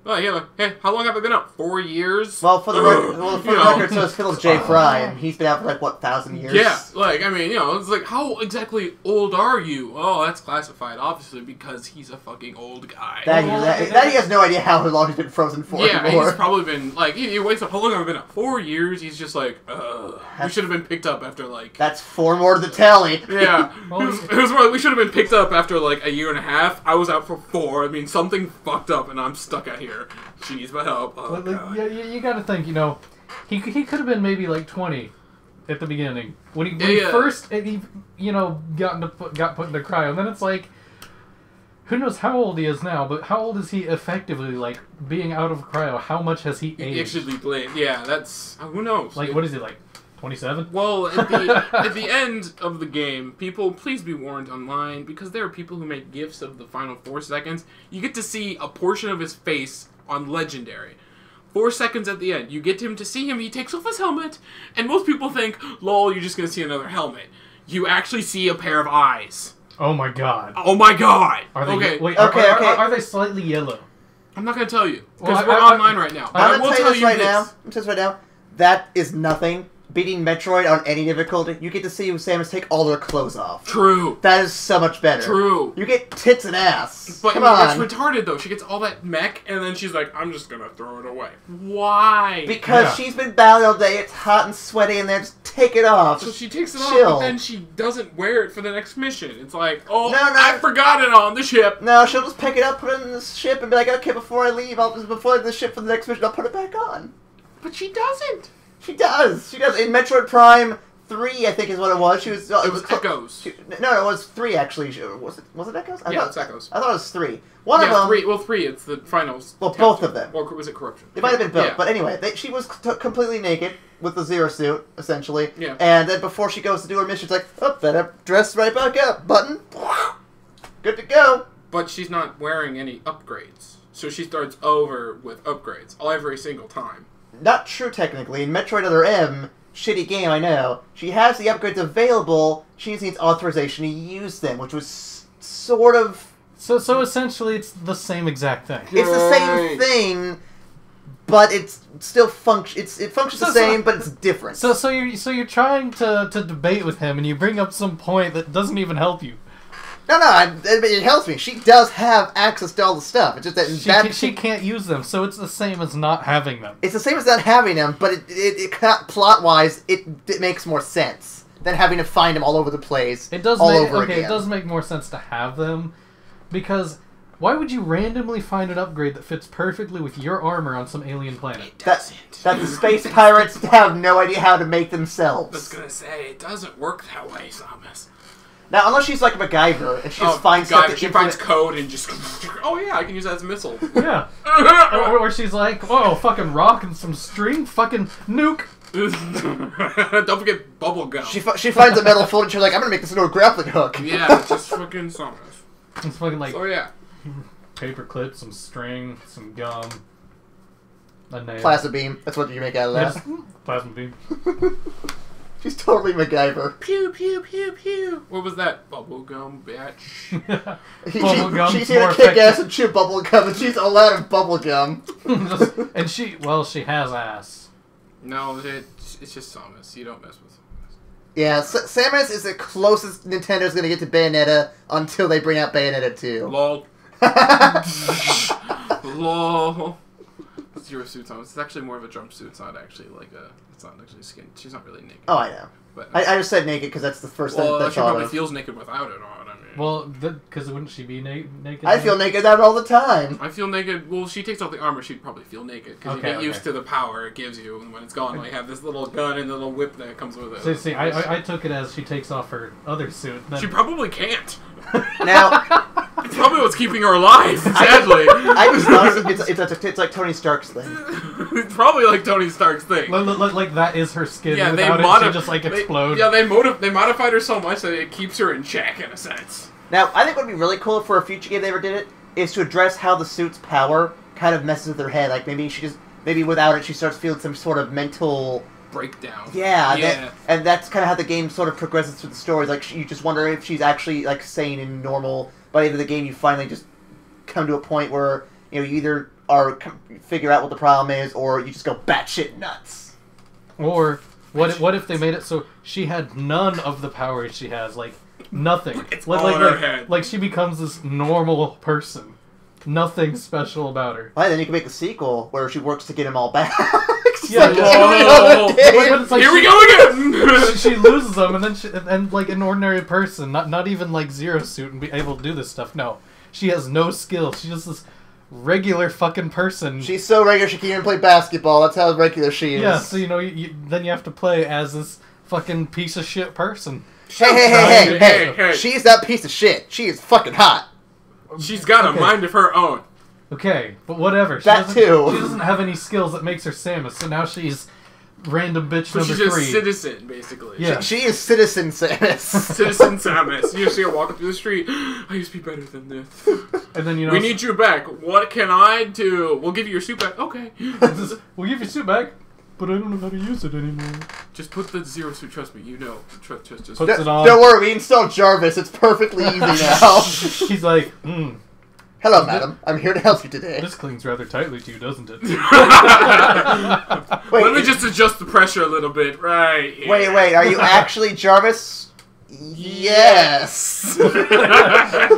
Oh, yeah, hey, how long have I been out? 4 years? Well, for the record, so is Phil's J. Fry, and he's been out for like, what, 1,000 years? Yeah, like, I mean, it's like, how exactly old are you? Oh, that's classified, obviously, because he's a fucking old guy. That he has no idea how long he's been frozen for anymore. He's probably been, like, he wakes up, how long have I been out? 4 years? He's just like, we should have been picked up after, like... That's 4 more to the tally. Yeah. It was more like, we should have been picked up after, like, a year and a half. I was out for 4. I mean, something fucked up, and I'm stuck out here. She needs my help. Oh, God. Yeah, you got to think. He could have been maybe like 20 at the beginning when he first got put into cryo. And then it's like, who knows how old he is now? But how old is he effectively? Like being out of cryo, how much has he aged? Actually blamed. Yeah, that's who knows. Like what is he like? 27? Well, at the end of the game, people, please be warned online, because there are people who make GIFs of the final 4 seconds. You get to see a portion of his face on Legendary. 4 seconds at the end. You get him to see him, he takes off his helmet, and most people think, lol, you're just going to see another helmet. You actually see a pair of eyes. Oh my god. Oh my god! Are they, okay. Wait, okay. Are they slightly yellow? I'm not going to tell you, because Well, we're online right now. But I'm I going will to tell tell you you this this. right now. I'm going to tell you this right now. That is nothing. Beating Metroid on any difficulty, you get to see Samus take all their clothes off. True. That is so much better. True. You get tits and ass. But Come on. it's retarded, though. She gets all that mech, and then she's like, I'm just gonna throw it away. Why? Because she's been battling all day, it's hot and sweaty in there, just take it off. So she takes it chill. off, but then she doesn't wear it for the next mission. It's like, oh, No. I forgot it on the ship. No, she'll just pick it up, put it in the ship, and be like, okay, before I leave, before the ship for the next mission, I'll put it back on. But she doesn't. She does. She does. In Metroid Prime 3, I think is what it was. She was. It was Echoes. No, it was 3 actually. Was it Echoes? It's Echoes. I thought it was 3. One of them. 3. Well, 3. It's the finals. Well, both of them. Or was it Corruption? It might have been both. Yeah. But anyway, she was completely naked with the Zero suit, essentially. Yeah. And then before she goes to do her mission, it's like, oh, better dress right back up. Button. Good to go. But she's not wearing any upgrades. So she starts over with upgrades every single time. Not true, technically. In Metroid Other M, shitty game, I know, she has the upgrades available, she just needs authorization to use them, which was sort of... So essentially it's the same exact thing. It's the same thing, but it's still it functions the same, but it's different. So you're trying to debate with him, and you bring up some point that doesn't even help you. No, it helps me. She does have access to all the stuff. It's just that she can't use them, so it's the same as not having them. It's the same as not having them, but it plot-wise, it makes more sense than having to find them all over the place. It does again. It does make more sense to have them, because why would you randomly find an upgrade that fits perfectly with your armor on some alien planet? That the space pirates have no idea how to make themselves. I was gonna say, it doesn't work that way, Samus. Now, unless she's like MacGyver, and she just finds stuff that she finds code and just, oh yeah, I can use that as a missile. Yeah. or she's like, oh, fucking rock and some string, fucking nuke. Don't forget bubble gum. She finds a metal fold and she's like, I'm gonna make this into a grappling hook. Yeah, just fucking Samus. It's fucking like, oh yeah. Paper clip, some string, some gum, a nail. Plasma beam. That's what you make out of that. Yes, plasma beam. She's totally MacGyver. Pew, pew, pew, pew. What was that? Bubblegum, bitch. Bubblegum. She's here to kick ass and chew bubblegum, and she's all out of bubblegum. And she has ass. No, it's just Samus. You don't mess with Samus. Yeah, Samus is the closest Nintendo's going to get to Bayonetta until they bring out Bayonetta 2. Lol. Lol. Zero suits on. It's actually more of a jumpsuit. It's not actually it's not actually skin. She's not really naked. Oh, I know. But I just said naked because that's the first thing that she probably feels naked without it on. I mean, well, because wouldn't she be naked? I feel naked out all the time. I feel naked. Well, she takes off the armor. She'd probably feel naked because you get used to the power it gives you, and when it's gone, you have this little gun and the little whip that comes with it. See, I took it as she takes off her other suit. Then... She probably can't. Now, it's probably what's keeping her alive. Sadly, I just thought it's like Tony Stark's thing. It's probably like Tony Stark's thing. Like that is her skin. Yeah, without it, she just like explode. Yeah, they modified her so much that it keeps her in check in a sense. Now, I think what would be really cool for a future game they ever did it is to address how the suit's power kind of messes with her head. Like maybe without it, she starts feeling some sort of mental breakdown. Yeah. And that's kind of how the game sort of progresses through the story. Like you just wonder if she's actually like sane and normal. By the end of the game, you finally just come to a point where you either figure out what the problem is, or you just go batshit nuts. Or what if they made it so she had none of the powers she has, like nothing. It's all in her head. Like she becomes this normal person. Nothing special about her. Well, then you can make a sequel where she works to get him all back. Yeah, like, here we go again. she loses them, and then like an ordinary person, not even like Zero Suit, and be able to do this stuff. No, she has no skill. She's just this regular fucking person. She's so regular she can't even play basketball. That's how regular she is. Yeah, so then you have to play as this fucking piece of shit person. Hey! She's that piece of shit. She is fucking hot. She's got a mind of her own. Okay, but whatever. She doesn't have any skills that makes her Samus, so now she's random bitch number 3. She's just citizen, basically. Yeah. She is Citizen Samus. Citizen Samus. You see her walking through the street. I used to be better than this. And then we need you back. What can I do? We'll give you your suit back. Okay. We'll give you your suit back, but I don't know how to use it anymore. Just put the Zero Suit. Trust me. You know. Just puts it on. Don't worry. We installed Jarvis. It's perfectly easy now. He's like, Hello, madam. I'm here to help you today. This clings rather tightly to you, doesn't it? Wait, let me just adjust the pressure a little bit. Right. Yeah. Wait. Are you actually Jarvis? Yes.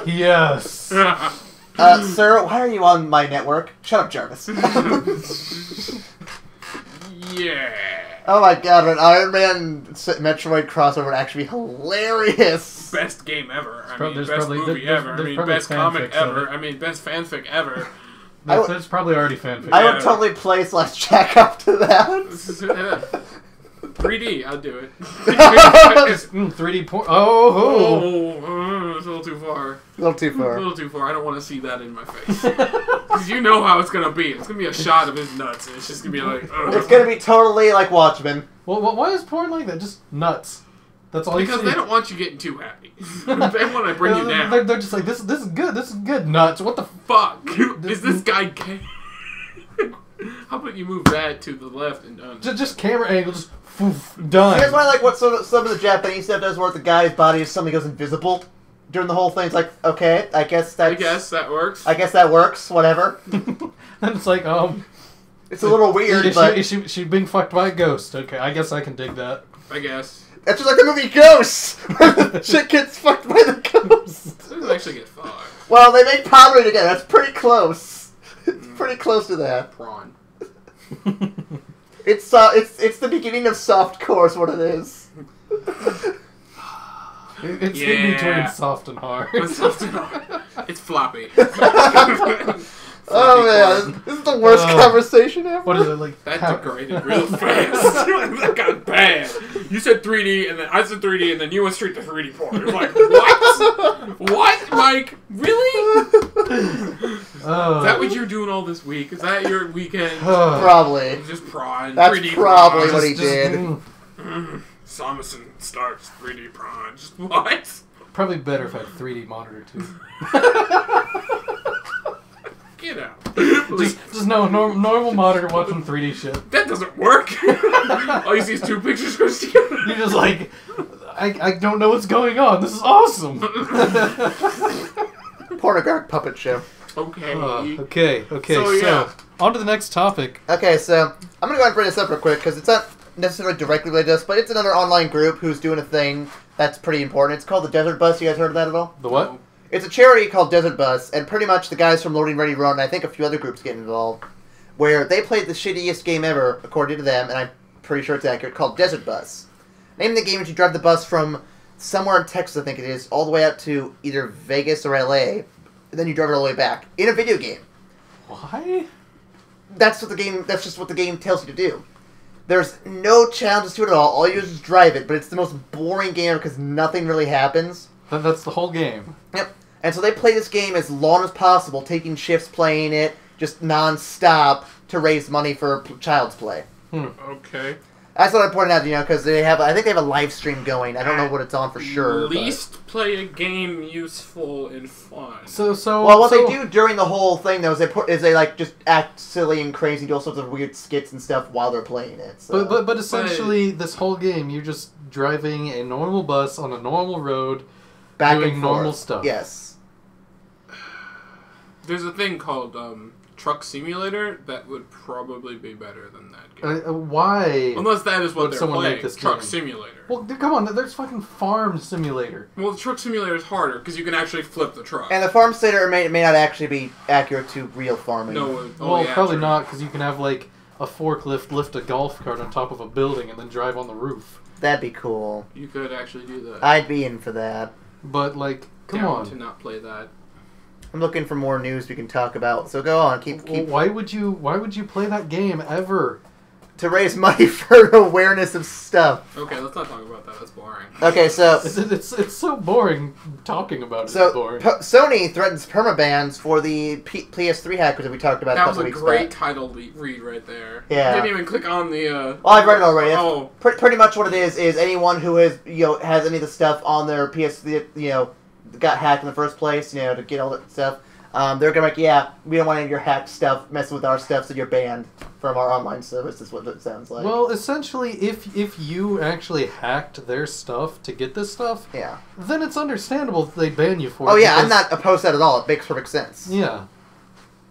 Yes. Sir, why are you on my network? Shut up, Jarvis. Yeah. Oh my god, an Iron Man Metroid crossover would actually be hilarious. Best game ever. Best movie ever. Best comic ever. Best fanfic ever. There's probably already fanfic. I would totally play /Jack up to that. 3D, I'll do it. 3D porn. It's a little too far. A little too far. A little too far. I don't want to see that in my face. Because you know how it's going to be. It's going to be a shot of his nuts. And it's just going to be like... It's going to be totally like Watchmen. Well, why is porn like that? Just nuts. That's all because you see. They don't want you getting too happy. They want to bring you down. They're just like, this is good. This is good. Nuts. What the fuck? Is this guy gay? How about you move that to the left and done? Just camera angle, just done. Here's why I like what some of the Japanese stuff does, where the guy's body suddenly goes invisible during the whole thing. It's like, okay, I guess that works. I guess that works. I guess that works. Whatever. And it's like, It's a little weird, but... She being fucked by a ghost. Okay, I guess I can dig that. I guess. That's just like the movie Ghosts! Shit gets fucked by the ghost! It doesn't actually get fucked. Well, they make pottery together. That's pretty close. It's pretty close to that. Prawn. It's the beginning of softcore is what it is. It's in between soft and hard. It's soft and hard. It's floppy. Oh man, this is the worst conversation ever. What is it like? That degraded real fast. That got bad. You said 3D, and then I said 3D, and then you went straight to 3D porn. It was like, what? What, Mike? Really? Is that what you're doing all this week? Is that your weekend? Probably. Just prawn. That's 3D probably prawn. what he did. Samuelson starts 3D prawn. Just what? Probably better if I had a 3D monitor too. Get out. Just no normal monitor watching 3D shit. That doesn't work. All you see is two pictures goes together. You're just like, I don't know what's going on. This is awesome. Pornographic puppet show. Okay. So on to the next topic. Okay, so I'm gonna go ahead and bring this up real quick because it's not necessarily directly related to this, but it's another online group who's doing a thing that's pretty important. It's called the Desert Bus. You guys heard of that at all? The what? It's a charity called Desert Bus, and pretty much the guys from Loading Ready Run, and I think a few other groups get involved, where they played the shittiest game ever, according to them, and I'm pretty sure it's accurate, called Desert Bus. Name of the game is you drive the bus from somewhere in Texas, I think it is, all the way out to either Vegas or LA, and then you drive it all the way back. In a video game. Why? That's just what the game tells you to do. There's no challenges to it at all. All you do is just drive it, but it's the most boring game because nothing really happens. That's the whole game. Yep. And so they play this game as long as possible, taking shifts playing it, just non-stop, to raise money for Child's Play. Okay. That's what I pointed out, because I think they have a live stream going. I don't know what it's on for sure. At least play a game useful and fun. Well, what they do during the whole thing, though, is they just act silly and crazy, do all sorts of weird skits and stuff while they're playing it. So. But essentially, this whole game, you're just driving a normal bus on a normal road, doing normal stuff. Yes. There's a thing called Truck Simulator that would probably be better than that game. Why? Unless that is what they're playing. This Truck game? Simulator. Well, come on. There's fucking Farm Simulator. Well, the Truck Simulator is harder because you can actually flip the truck. And the Farm Simulator may not actually be accurate to real farming. No. Probably not, because you can have a forklift lift a golf cart on top of a building and then drive on the roof. That'd be cool. You could actually do that. I'd be in for that. But come on. To not play that. I'm looking for more news we can talk about. So go on, keep. Why would you play that game ever? To raise money for awareness of stuff. Okay, let's not talk about that. That's boring. Okay, so it's so boring talking about it. So it's boring. Sony threatens permabans for the PS3 hackers that we talked about a couple weeks back. That was a great title read right there. Yeah. You didn't even click on the. Well, I've read it already. Oh. Pretty much what it is anyone who has has any of the stuff on their PS3 got hacked in the first place to get all that stuff. They're gonna be like, we don't want any of your hacked stuff messing with our stuff, so you're banned from our online service, is what it sounds like. Well, essentially, if you actually hacked their stuff to get this stuff, then it's understandable that they ban you for it. Oh, yeah, I'm not opposed to that at all. It makes perfect sense. Yeah.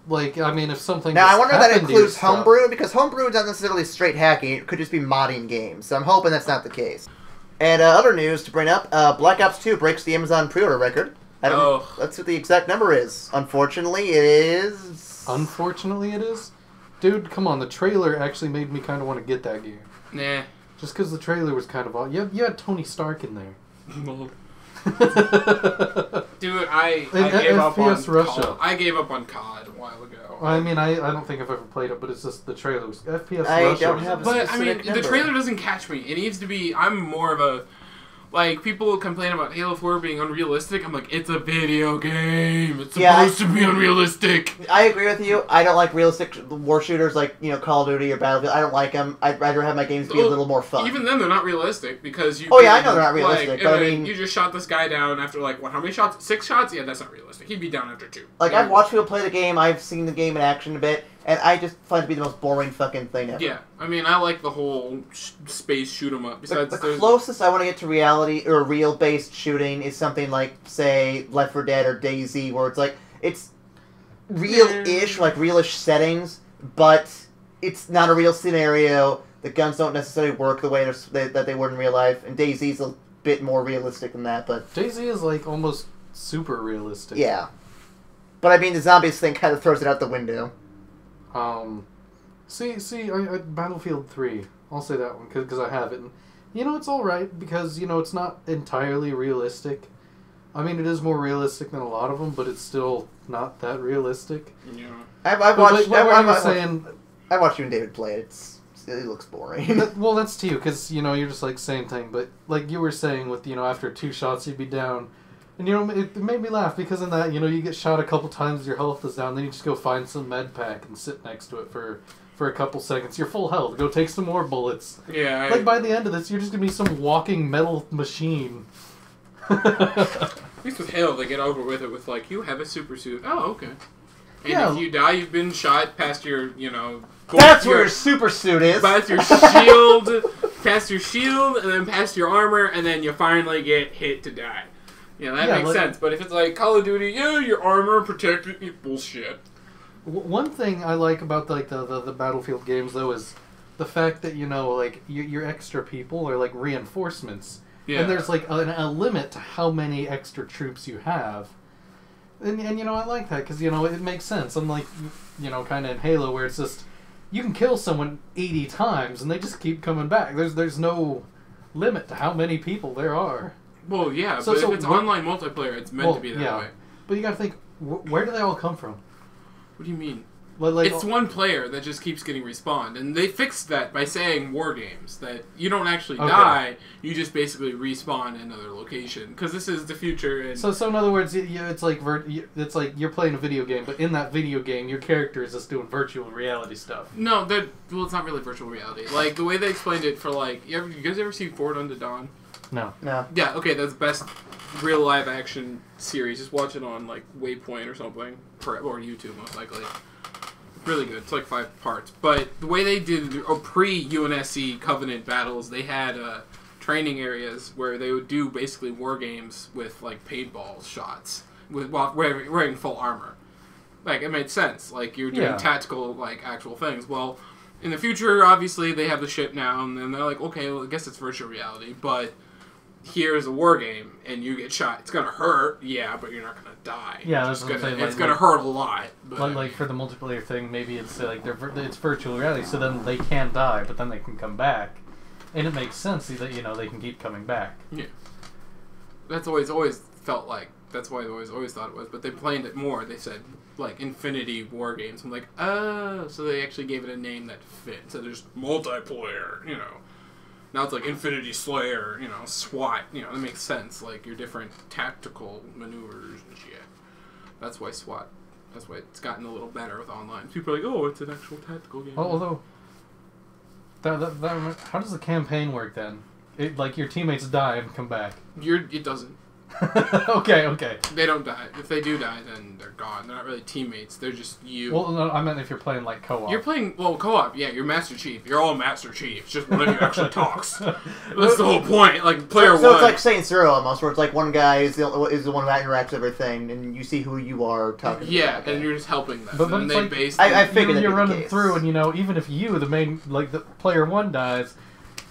If something Now, I wonder if that includes homebrew, stuff, because homebrew is not necessarily straight hacking. It could just be modding games, so I'm hoping that's not the case. And other news to bring up, Black Ops 2 breaks the Amazon pre-order record. That's what the exact number is. Unfortunately, it is... Unfortunately, it is? Dude, come on. The trailer actually made me kind of want to get that game. Nah. Just because the trailer was kind of... You had Tony Stark in there. Dude, I gave up on COD. I gave up on COD a while ago. I mean, I don't think I've ever played it, but it's just the trailer was... FPS I Russia. don't have a But, specific number. the trailer doesn't catch me. It needs to be... I'm more of a... people complain about Halo 4 being unrealistic. I'm like, it's a video game. It's supposed to be unrealistic. I agree with you. I don't like realistic war shooters like, Call of Duty or Battlefield. I don't like them. I'd rather have my games be a little more fun. Even then, they're not realistic because you... I know they're not realistic, but I mean... You just shot this guy down after, how many shots? 6 shots? Yeah, that's not realistic. He'd be down after 2. I've watched people play the game. I've seen the game in action a bit. And I just find it to be the most boring fucking thing ever. Yeah, I like the whole space shoot 'em up. Besides, the closest I want to get to reality or real-based shooting is something like, say, Left 4 Dead or DayZ, where it's real-ish, real-ish settings, but it's not a real scenario. The guns don't necessarily work the way that they would in real life. And DayZ's a bit more realistic than that, but DayZ is like almost super realistic. Yeah. But I mean, the zombies thing kind of throws it out the window. Battlefield 3. I'll say that one because I have it. And, it's all right because it's not entirely realistic. I mean, it is more realistic than a lot of them, but it's still not that realistic. Yeah. I've watched. I watched you and David play it. It looks boring. Well, that's to you because you're just like same thing. But like you were saying with after 2 shots you'd be down, and it made me laugh because in that you get shot a couple times, your health is down, then you just go find some med pack and sit next to it for a couple seconds. You're full health. Go take some more bullets. Yeah. By the end of this, you're just gonna be some walking metal machine. At least with Halo, they get over with it with you have a super suit. Oh, okay. And if you die, you've been shot past your, That's where your super suit is. Past your shield, and then past your armor, and then you finally get hit to die. That makes sense. But if it's like Call of Duty, your armor protected you, bullshit. One thing I like about the Battlefield games though is the fact that your extra people are like reinforcements. Yeah. And there's like a limit to how many extra troops you have. And I like that because it makes sense. Unlike kind of in Halo where it's just you can kill someone 80 times and they just keep coming back. There's no limit to how many people there are. Well, yeah, but if it's online multiplayer, it's meant to be that way. But you got to think, where do they all come from? What do you mean? It's one player that just keeps getting respawned, and they fixed that by saying war games that you don't actually die, you just basically respawn in another location because this is the future. And so in other words, it's like you're playing a video game, but in that video game, your character is just doing virtual reality stuff. No, it's not really virtual reality. Like the way they explained it for you guys ever see Forward Unto Dawn? No. Yeah, okay, that's the best real live action series. Just watch it on Waypoint or something, or YouTube most likely. Really good. It's 5 parts. But the way they did pre-UNSC Covenant battles, they had training areas where they would do basically war games with paintball shots while wearing full armor. It made sense. You're doing tactical actual things. Well, in the future, obviously they have the ship now, and then they're like, okay, well, I guess it's virtual reality, but here's a war game, and you get shot. It's gonna hurt, yeah, but you're not gonna die. Yeah, that's what I'm saying. It's gonna hurt a lot. But for the multiplayer thing, maybe it's it's virtual reality, so then they can die, but then they can come back, and it makes sense that they can keep coming back. Yeah, that's always felt like. That's why I always thought it was. But they planned it more. They said Infinity War Games. I'm like, oh, so they actually gave it a name that fit. So there's multiplayer, Now it's Infinity Slayer, SWAT, that makes sense. Your different tactical maneuvers and shit. That's why SWAT. That's why it's gotten a little better with online. People are like, oh, it's an actual tactical game. Although, how does the campaign work then? Your teammates die and come back. It doesn't. Okay. They don't die. If they do die, then they're gone. They're not really teammates. They're just you. Well, no, I meant if you're playing co-op. You're playing co-op. Yeah, you're Master Chief. You're all Master Chiefs. Just one of you actually talks. That's the whole point. Player one. So it's like Saints Row almost, where it's one guy is the one who interacts with everything, and you see who you are talking. Yeah, and you're just helping them. But and they I figured you're running through, and even if you, the main the player one dies,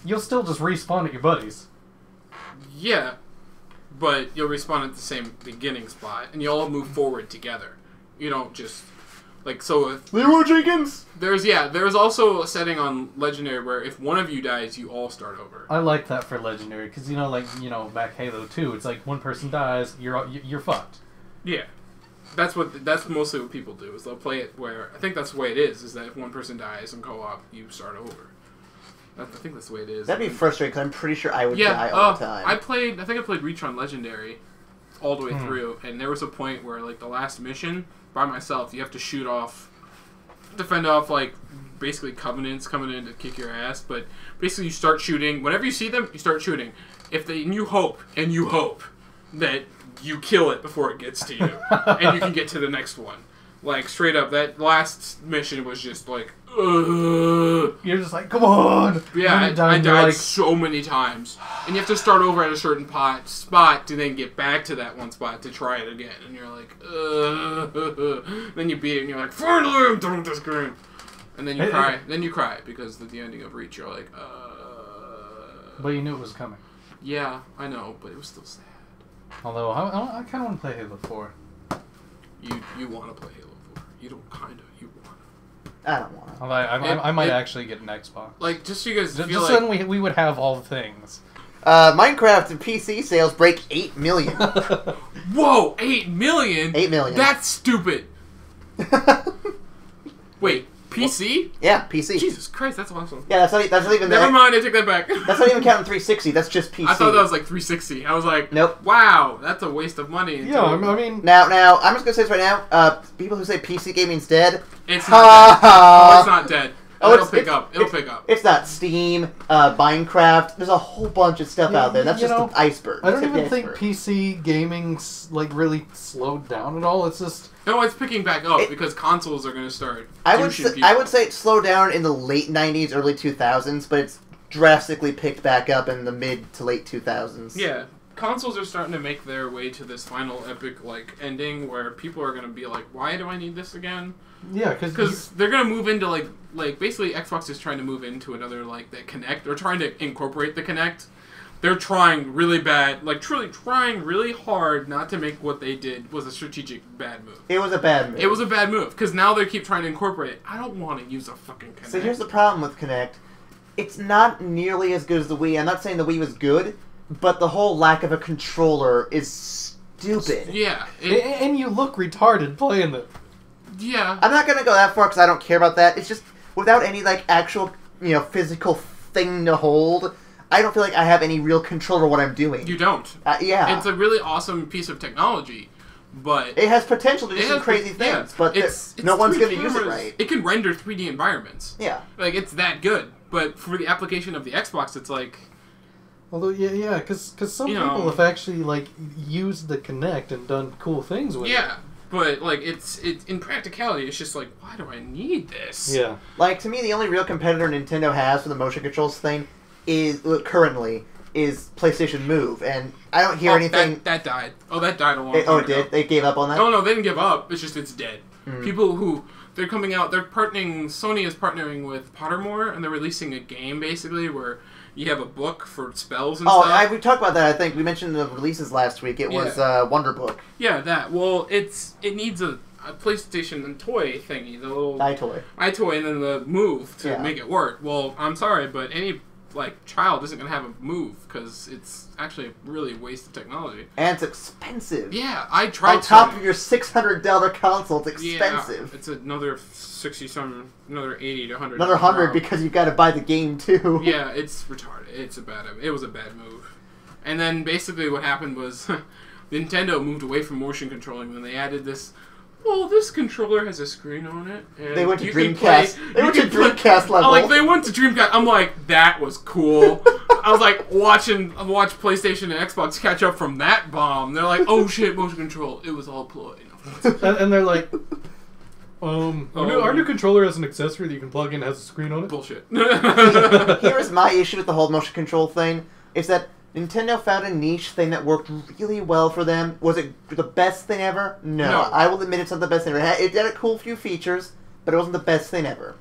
you'll still just respawn at your buddies. Yeah. But you'll respawn at the same beginning spot, and you'll all move forward together. You don't just so. With Leroy Jenkins. There's also a setting on Legendary where if one of you dies, you all start over. I like that for Legendary because back Halo 2, it's one person dies, you're fucked. Yeah, that's mostly what people do is they'll play it where I think that's the way it is that if one person dies in co-op, you start over. I think that's the way it is. That'd be frustrating because I'm pretty sure I would die all the time. I think I played Reach on Legendary all the way through, and there was a point where the last mission by myself, you have to defend off basically Covenants coming in to kick your ass, but basically you start shooting. Whenever you see them, you start shooting. And you hope that you kill it before it gets to you, and you can get to the next one. Straight up, that last mission was just ugh. You're just come on! Yeah, I died so many times. And you have to start over at a certain spot to then get back to that one spot to try it again. And you're ugh. Then you beat it and you're finally I'm done with this game. And then you cry. Then you cry because at the ending of Reach, you're like, But you knew it was coming. Yeah, I know, but it was still sad. Although I kind of want to play Halo 4. You want to play Halo 4? You don't kind of. You want to. I don't want to. I might actually get an Xbox. Like just so you guys feel just like then we would have all the things. Minecraft and PC sales break 8 million. Whoa, 8 million? 8 million. That's stupid. Wait, PC? Yeah, PC. Jesus Christ, that's awesome. Yeah, that's not even. Never mind, I take that back. That's not even counting 360. That's just PC. I thought that was like 360. I was like, nope. Wow, that's a waste of money. Yeah, I mean. Now, I'm just gonna say this right now. People who say PC gaming's dead. It's not dead. Oh, it's not dead. It'll pick up. It'll pick up. It's not Steam, Minecraft. There's a whole bunch of stuff out there. That's just the iceberg. I don't even think PC gaming's like really slowed down at all. It's just no, it's picking back up because consoles are going to start. I would say it slowed down in the late '90s, early 2000s, but it's drastically picked back up in the mid to late 2000s. Yeah. Consoles are starting to make their way to this final epic like ending where people are going to be like, why do I need this again? Yeah, because they're going to move into like basically Xbox is trying to move into another like the Kinect. They're trying to incorporate the Kinect. They're trying really bad, like truly trying really hard not to make what they did was a strategic bad move. It was a bad move. It was a bad move because now they keep trying to incorporate it. I don't want to use a fucking Kinect. So here's the problem with Kinect. It's not nearly as good as the Wii. I'm not saying the Wii was good, but the whole lack of a controller is stupid. Yeah. And you look retarded playing it. Yeah. I'm not going to go that far because I don't care about that. It's just, without any, like, actual, physical thing to hold, I don't feel like I have any real control over what I'm doing. You don't. Yeah. It's a really awesome piece of technology, but... It has potential to do some crazy things, but no one's going to use it right. It can render 3D environments. Yeah. Like, it's that good. But for the application of the Xbox, it's like... Although, yeah, because some people have actually, like, used the Kinect and done cool things with it. Yeah, but, like, it's in practicality, it's just like, why do I need this? Yeah. Like, to me, the only real competitor Nintendo has for the motion controls thing currently is PlayStation Move, and I don't hear anything... That died. Oh, that died a long time ago. Oh, it did? They gave up on that? No, they didn't give up. It's just, it's dead. Mm. People who... They're coming out... Sony is partnering with Pottermore, and they're releasing a game, basically, where you have a book for spells and stuff. Oh, we talked about that, I think. We mentioned the releases last week. It was Wonder Book. Yeah, that. Well, it needs a PlayStation toy thingy. The little... iToy, and then the Move to make it work. Well, I'm sorry, but any... child isn't going to have a Move, because it's actually a really waste of technology. And it's expensive. Yeah, I tried on top of your $600 console, it's expensive. Yeah, it's another 60-some, another 80 to 100. Another 100 because you've got to buy the game, too. Yeah, it's retarded. It was a bad move. And then basically what happened was Nintendo moved away from motion controlling when they added this... Well, this controller has a screen on it. And they went to Dreamcast. They went to Dreamcast level. They went to Dreamcast. I'm like, that was cool. I was like, watch PlayStation and Xbox catch up from that bomb. They're like, oh shit, motion control. It was all ploy. And they're like, our new controller has an accessory that you can plug in that has a screen on it. Bullshit. Here's my issue with the whole motion control thing. Is that Nintendo found a niche thing that worked really well for them. Was it the best thing ever? No. I will admit it's not the best thing ever. It had a cool few features, but it wasn't the best thing ever.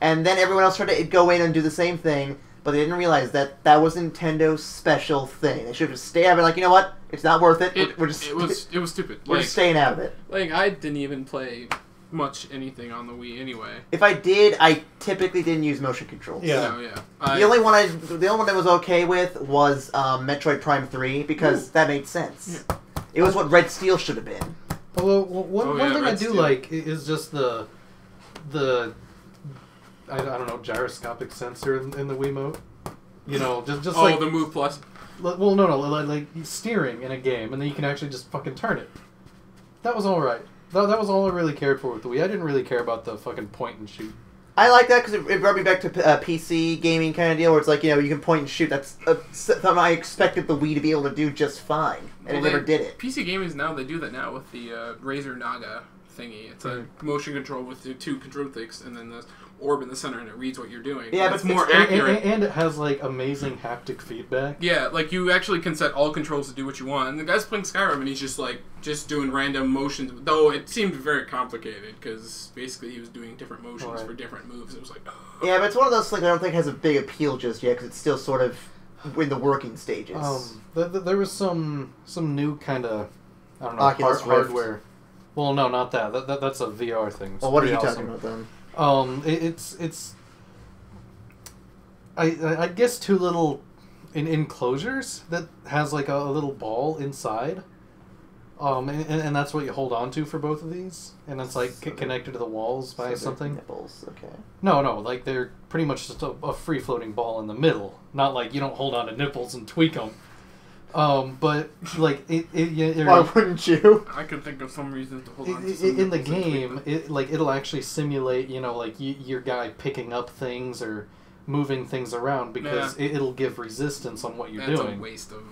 And then everyone else tried to go in and do the same thing, but they didn't realize that was Nintendo's special thing. They should have just stayed out of it. Like, you know what? It's not worth it. It was stupid. We're just staying out of it. Like, I didn't even play much anything on the Wii anyway. If I did, I typically didn't use motion controls. Yeah. No, yeah. The only one I was okay with was Metroid Prime 3 because that made sense. Yeah. It was what Red Steel should have been. Although one thing I do like is just the I don't know, gyroscopic sensor in the Wiimote. You know, just like the Move Plus. Well, no, like steering in a game, and then you can actually just fucking turn it. That was all right. That was all I really cared for with the Wii. I didn't really care about the fucking point and shoot. I like that because it brought me back to PC gaming kind of deal where it's like, you can point and shoot. That's something I expected the Wii to be able to do just fine, and it never did it. PC gaming they do that now with the Razer Naga thingy. It's a motion control with the two control sticks, and then orb in the center and it reads what you're doing. Yeah, but it's more accurate. And it has, like, amazing haptic feedback. Yeah, like, you actually can set all controls to do what you want. And the guy's playing Skyrim, and he's just, like, just doing random motions. Though it seemed very complicated, because basically he was doing different motions for different moves. It was like, Yeah, but it's one of those things I don't think has a big appeal just yet, because it's still sort of in the working stages. There was some new kind of, I don't know, Oculus hardware. Well, no, not that. That's a VR thing. Well, what are you talking about then? It's I guess two little enclosures that has like a little ball inside. And that's what you hold on to for both of these, and it's like connected to the walls by something. Nipples, okay. No, like they're pretty much just a free floating ball in the middle. Not like you don't hold on to nipples and tweak them. But like why wouldn't you? I could think of some reasons to hold on to some in the game. It'll actually simulate like your guy picking up things or moving things around because it'll give resistance on what you're doing. That's a waste of.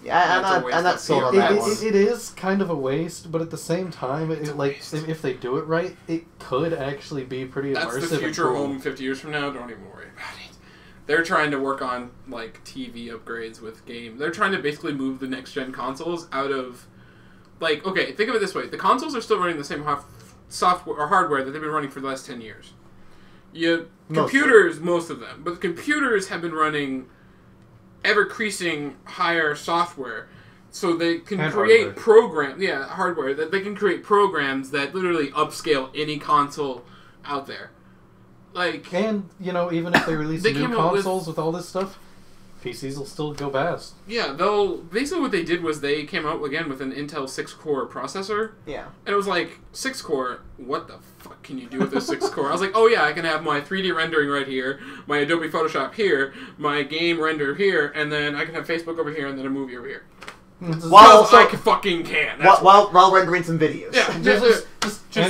Yeah, I'm not sold on that one. It is kind of a waste, but at the same time, if they do it right, it could actually be pretty immersive. That's the future home 50 years from now. Don't even worry about it. They're trying to work on like TV upgrades with game. They're trying to basically move the next gen consoles out of like think of it this way: the consoles are still running the same software or hardware that they've been running for the last 10 years. Computers, most of them, but computers have been running ever-increasing higher software, so they can create hardware that they can create programs that literally upscale any console out there. Like, and even if they release new consoles with all this stuff, PCs will still go past. Yeah, they'll basically what they did was they came out again with an Intel 6-core processor. Yeah, and it was like 6-core. What the fuck can you do with a 6-core? I was like, oh yeah, I can have my 3D rendering right here, my Adobe Photoshop here, my game render here, and then I can have Facebook over here, and then a movie over here. While I fucking can. While rendering some videos. Yeah,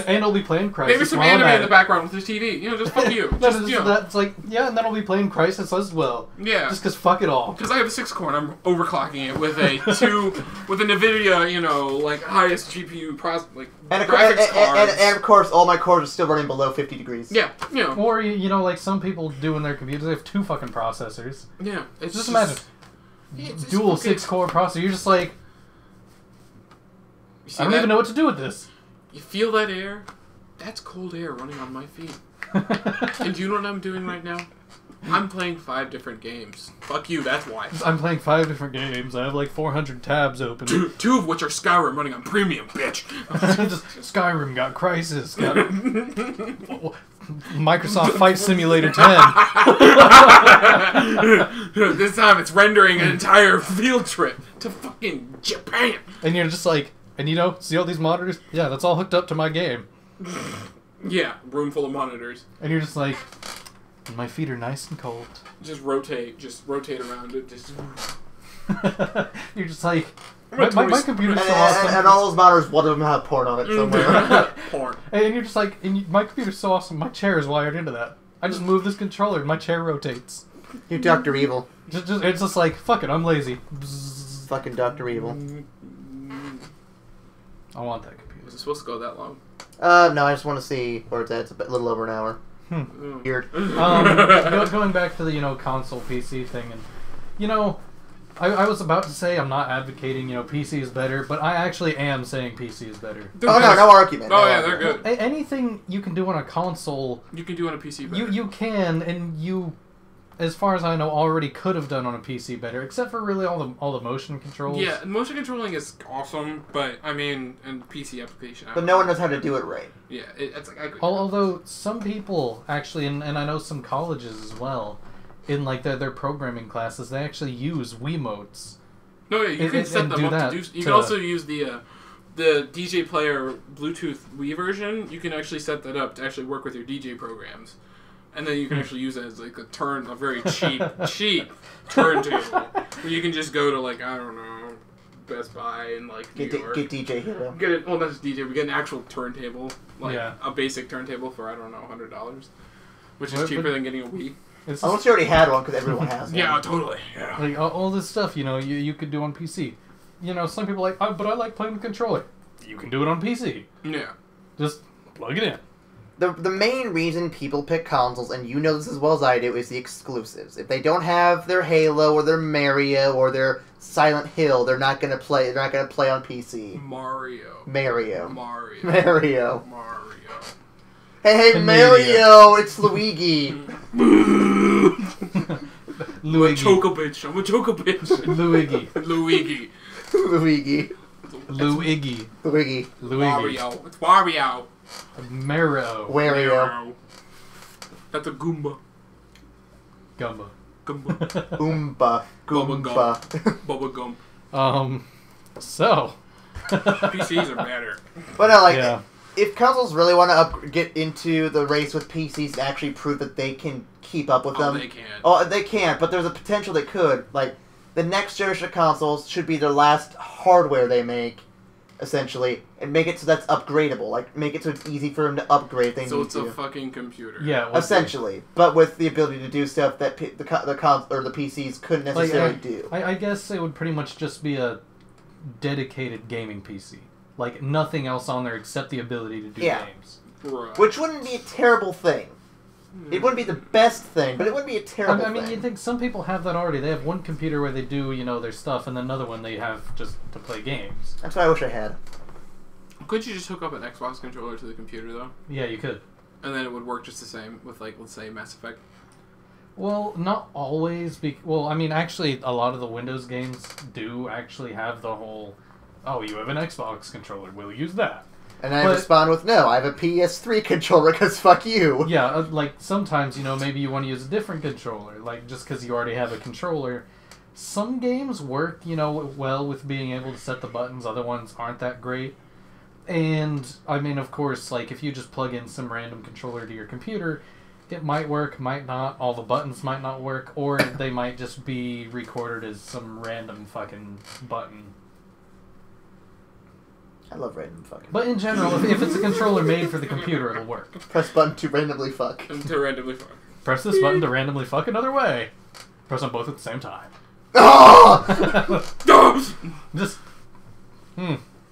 and it'll be playing Crysis. Maybe some anime in the background with the TV. Just fuck you. That's like, and then I'll be playing Crysis as well. Yeah. Just because fuck it all. Because I have a 6-core and I'm overclocking it with a with an NVIDIA, like highest GPU graphics card. And of course, all my cores are still running below 50 degrees. Yeah, Or, like some people do in their computers, they have 2 fucking processors. Yeah. Just imagine. Dual 6-core processor. You're just like, I don't even know what to do with this. You feel that air? That's cold air running on my feet. And do you know what I'm doing right now? I'm playing 5 different games. Fuck you, that's why. I'm playing 5 different games. I have like 400 tabs open. Two of which are Skyrim running on premium, bitch. Skyrim got Crysis. Got Microsoft Flight Simulator 10. This time it's rendering an entire field trip to fucking Japan. And you're just like, see all these monitors? Yeah, that's all hooked up to my game. Yeah, room full of monitors. And you're just like, my feet are nice and cold. Just rotate around it. You're just like, my computer's so awesome. And all those monitors, one of them have porn on it somewhere. Porn. And you're just like, my computer's so awesome, my chair is wired into that. I just move this controller and my chair rotates. You're Dr. Evil. It's just like, fuck it, I'm lazy. Bzzz. Fucking Dr. Evil. I want that computer. Was it supposed to go that long? No, I just want to see where it's at. It's a little over an hour. Weird. Going back to the, console PC thing, and, I was about to say I'm not advocating, PC is better, but I actually am saying PC is better. Oh, no argument. Oh, yeah, they're good. Anything you can do on a console... You can do on a PC better. You can, and you, as far as I know, already could have done on a PC better, except for really all the motion controls. Yeah, motion controlling is awesome, but, and PC application... But no one knows how to do it right. Yeah, it's like... Although, some people, actually, and I know some colleges as well... In like their programming classes, they actually use Wiimotes. No, yeah, you can set them up to do. You can also use the DJ Player Bluetooth Wii version. You can actually set that up to actually work with your DJ programs, and then you can actually use it as like a very cheap turntable where you can just go to like I don't know Best Buy and like New York. Get DJ Hero. Get it. Well, not just DJ. We get an actual turntable, like a basic turntable for I don't know $100, which is cheaper than getting a Wii. Unless you already had one, because everyone has one. Yeah, totally. Yeah. Like, all this stuff, you could do on PC. Some people are like, but I like playing the controller. You can do it on PC. Yeah. Just plug it in. the main reason people pick consoles, and you know this as well as I do, is the exclusives. If they don't have their Halo or their Mario or their Silent Hill, they're not gonna play. They're not gonna play on PC. Mario. Hey, Mario! It's Luigi. Luigi. I'm a choco bitch. Luigi. Wario. It's Wario. Wario. That's a Goomba. Gumba. Oompa. Goomba. Bubba Gump. So. PCs are better. But no, like, if consoles really want to get into the race with PCs and actually prove that they can keep up with them. They can. Oh, they can't, but there's a potential they could. Like, the next generation of consoles should be their last hardware they make, essentially, and make it so that's upgradable. Like, make it so it's easy for them to upgrade if they need to. So it's a fucking computer. Yeah. Essentially. But with the ability to do stuff that the PCs couldn't necessarily do. I guess it would pretty much just be a dedicated gaming PC. Like, nothing else on there except the ability to do games. Right. Which wouldn't be a terrible thing. It wouldn't be the best thing, but it wouldn't be a terrible thing. I mean, you think some people have that already. They have one computer where they do, their stuff, and then another one they have just to play games. That's what I wish I had. Couldn't you just hook up an Xbox controller to the computer, though? Yeah, you could. And then it would work just the same with, like, let's say, Mass Effect? Well, not always. Actually, a lot of the Windows games do actually have the whole, oh, you have an Xbox controller, we'll use that. And I respond with, no, I have a PS3 controller because fuck you. Yeah, like, sometimes, maybe you want to use a different controller, like, just because you already have a controller. Some games work, well with being able to set the buttons, other ones aren't that great. And, of course, like, if you just plug in some random controller to your computer, it might work, might not, all the buttons might not work, or they might just be recorded as some random fucking button. I love random fucking. But in general, if it's a controller made for the computer, it'll work. Press button to randomly fuck. Press this button to randomly fuck another way. Press them both at the same time. Just...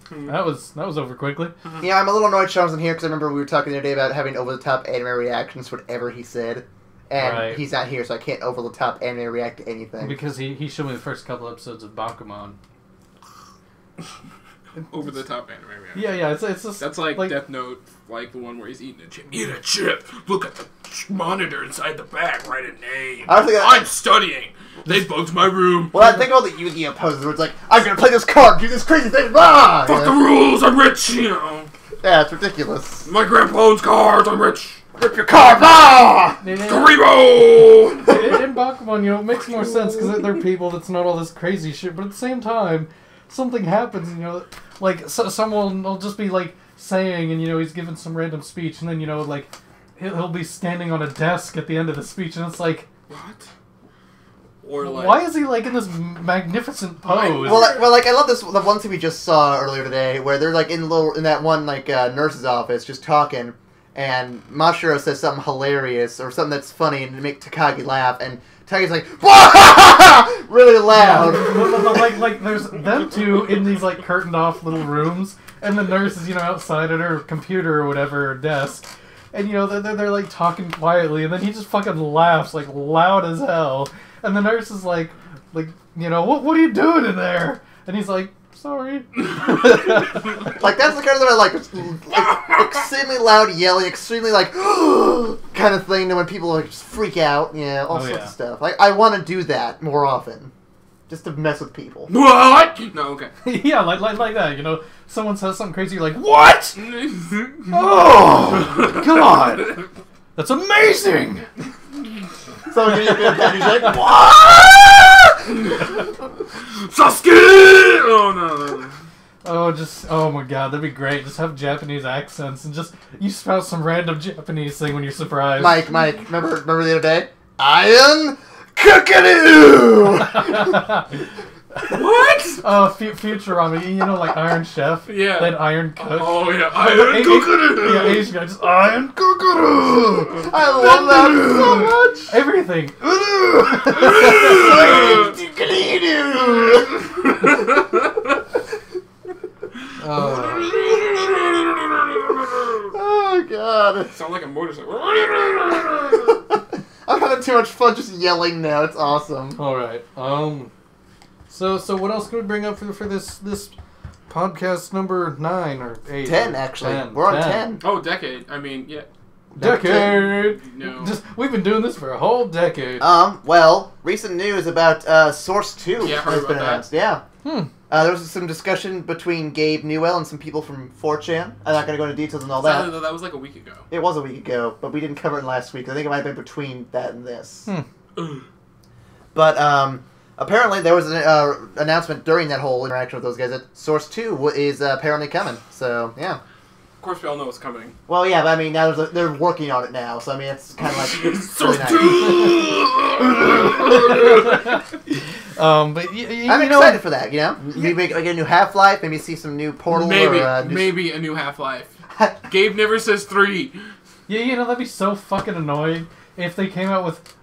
That was over quickly. Yeah, I'm a little annoyed Sean's in here because I remember we were talking the other day about having over-the-top anime reactions to whatever he said. And he's not here, so I can't over-the-top anime react to anything. Because he showed me the first couple episodes of Bakuman. Over the top anime reaction. Yeah, it's just... That's like Death Note, like the one where he's eating a chip. Eat a chip! Look at the monitor inside the bag, write a name. I'm studying! They bugged my room! Well, I think all the Yu-Gi-Oh! Poses where it's like, I'm gonna play this card, do this crazy thing, Fuck the rules, I'm rich, Yeah, it's ridiculous. My grandpa owns cards, I'm rich! Rip your card, Karibo! In Bakuman, it makes more sense because they're people that's not all this crazy shit, but at the same time, something happens, like, someone will just be, like, saying, and, he's giving some random speech, and then, like, he'll be standing on a desk at the end of the speech, and it's like... What? Or, like... Why is he, like, in this magnificent pose? Well, like, I love this, the one thing we just saw earlier today, where they're, like, in that one, like, nurse's office, just talking, and Mashiro says something hilarious, or something that's funny, and to make Takagi laugh, and Takagi's like, really loud. Yeah, like there's them two in these like curtained off little rooms, and the nurse is outside at her computer or whatever, or desk, and they're like talking quietly, and then he just fucking laughs like loud as hell, and the nurse is like what are you doing in there? And he's like, sorry. Like, that's the kind of thing I like. It's extremely loud yelling, extremely like kind of thing. And when people like just freak out, all sorts of stuff. Like, I want to do that more often, just to mess with people. What? No, okay. Yeah, like that. Someone says something crazy, you're like, what? Oh, God, that's amazing. Someone gives you a bit he's like, what? Sasuke! Oh, no. Oh my God, that'd be great. Just have Japanese accents and just, you spout some random Japanese thing when you're surprised. Mike, remember the other day? Iron Cockadoo! What? Oh, Futurama, like Iron Chef? Yeah. That Iron Cook. Oh, yeah, Iron Cockadoo! Yeah, Asian guy, just Iron Cockadoo! I love that so much! Everything. Oh God! Sound like Just like, I'm having too much fun just yelling now. It's awesome. All right. So what else can we bring up for this podcast number 9 or 8? 10 actually. We're on 10. Oh, decade. I mean, yeah. Decade. No. We've been doing this for a whole decade. Well, recent news about Source 2 Yeah, has been announced. Yeah. There was some discussion between Gabe Newell and some people from 4chan. I'm not going to go into details on all that. That was like a week ago. It was a week ago, but we didn't cover it last week. I think it might have been between that and this. But apparently there was an announcement during that whole interaction with those guys that Source 2 is apparently coming. So, yeah. Of course, we all know what's coming. Well, yeah, but I mean, now they're working on it now, so I mean, it's kind of like Source really 2! But I'm excited for that, you know? Maybe like a new Half-Life, maybe see some new Portal Maybe a new Half-Life. Gabe never says 3. Yeah, you know, that'd be so fucking annoying if they came out with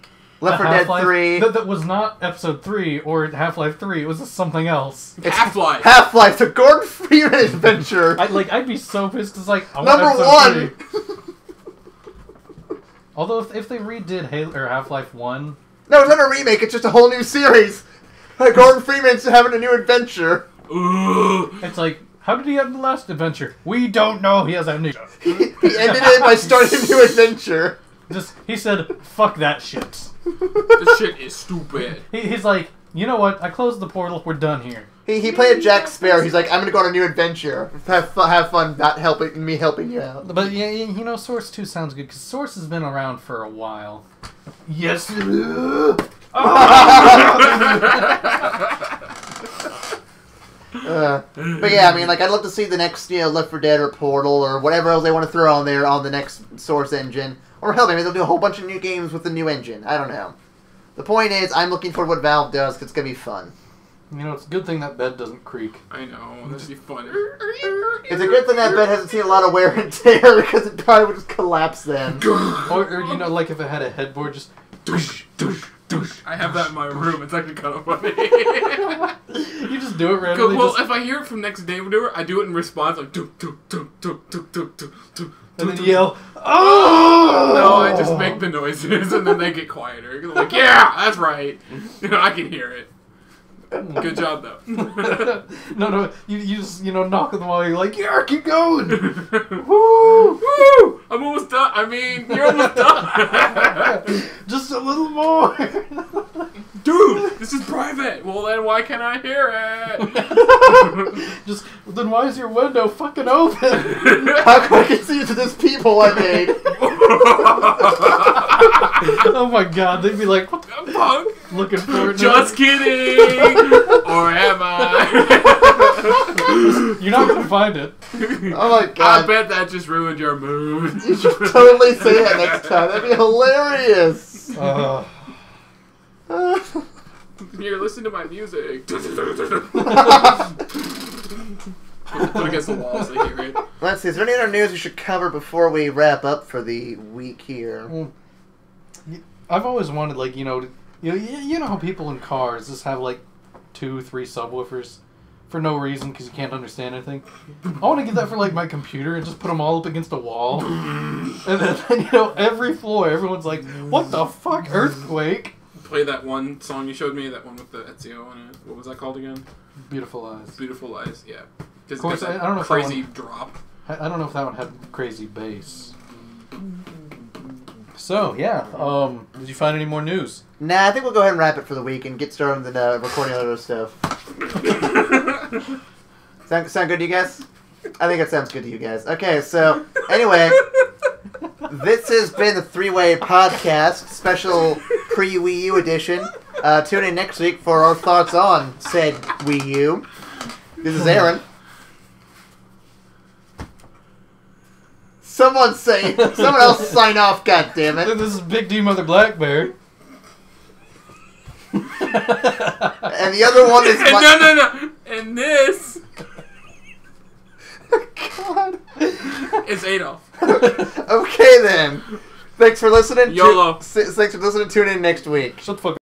Left 4 Dead 3. That was not Episode 3 or Half-Life 3. It was just something else. It's Half-Life. Half-Life, the Gordon Freeman adventure. I'd be so pissed because, like, I Number want Episode 3. Although, if they redid Half-Life 1... No, it's not a remake, it's just a whole new series. Gordon Freeman's having a new adventure. It's like, how did he have the last adventure? We don't know. He has amnesia. He ended it by starting a new adventure. He said, fuck that shit. This shit is stupid. He's like, you know what? I closed the portal. We're done here. He played Jack Sparrow. He's like, I'm gonna go on a new adventure. Have fun not helping you out. But yeah, you know, Source 2 sounds good because Source has been around for a while. Yes. But yeah, I mean, like, I'd love to see the next, Left 4 Dead or Portal or whatever else they want to throw on there on the next Source engine. Or hell, maybe they'll do a whole bunch of new games with the new engine. I don't know. The point is, I'm looking for what Valve does because it's going to be fun. You know, it's a good thing that bed doesn't creak. I know, that'd be funny. It's a good thing that bed hasn't seen a lot of wear and tear because it probably would just collapse then. or you know, like if it had a headboard, just... Doosh, doosh, doosh. I have that in my room. It's actually kind of funny. You just do it randomly. Well, if I hear it from next neighbor, I do it in response, like... And then you yell, oh! No, I just make the noises, and then they get quieter. I'm like, yeah, that's right. I can hear it. Good job, though. No, you just, knock on the wall, you're like, yeah, keep going! Woo! Woo! I'm almost done. I mean, you're almost done. Just a little more! Dude, this is private! Well, then why can't I hear it? Then why is your window fucking open? How come I can see into this peephole I made? Oh my god, they'd be like, what the fuck? Looking for it. Just kidding! Or am I? You're not gonna find it. Oh my god. I bet that just ruined your mood. You should totally say that next time. That'd be hilarious. Here, listen to my music. Put against the wall so they hear it. Let's see, is there any other news we should cover before we wrap up for the week here? Well, I've always wanted, you know how people in cars just have 2-3 subwoofers for no reason because you can't understand anything. I want to get that for my computer and just put them all up against a wall, and then every floor everyone's like, "What the fuck, earthquake?" Play that one song you showed me, that one with the Ezio on it. What was that called again? Beautiful Eyes. Beautiful Eyes, yeah. Of course, I don't know if crazy drop. I don't know if that one had crazy bass. So yeah, did you find any more news? Nah, I think we'll go ahead and wrap it for the week and get started on the recording other stuff. Sound good to you guys? I think it sounds good to you guys. Okay, so anyway, this has been the Three-Way Podcast special pre-Wii U edition. Tune in next week for our thoughts on said Wii U. This is Aaron. Someone else sign off, goddammit. This is Big D Mother Black Bear. And the other one is No. And this God. is Adolf. Okay then. Thanks for listening. YOLO. Thanks for listening. Tune in next week. Shut the fuck up.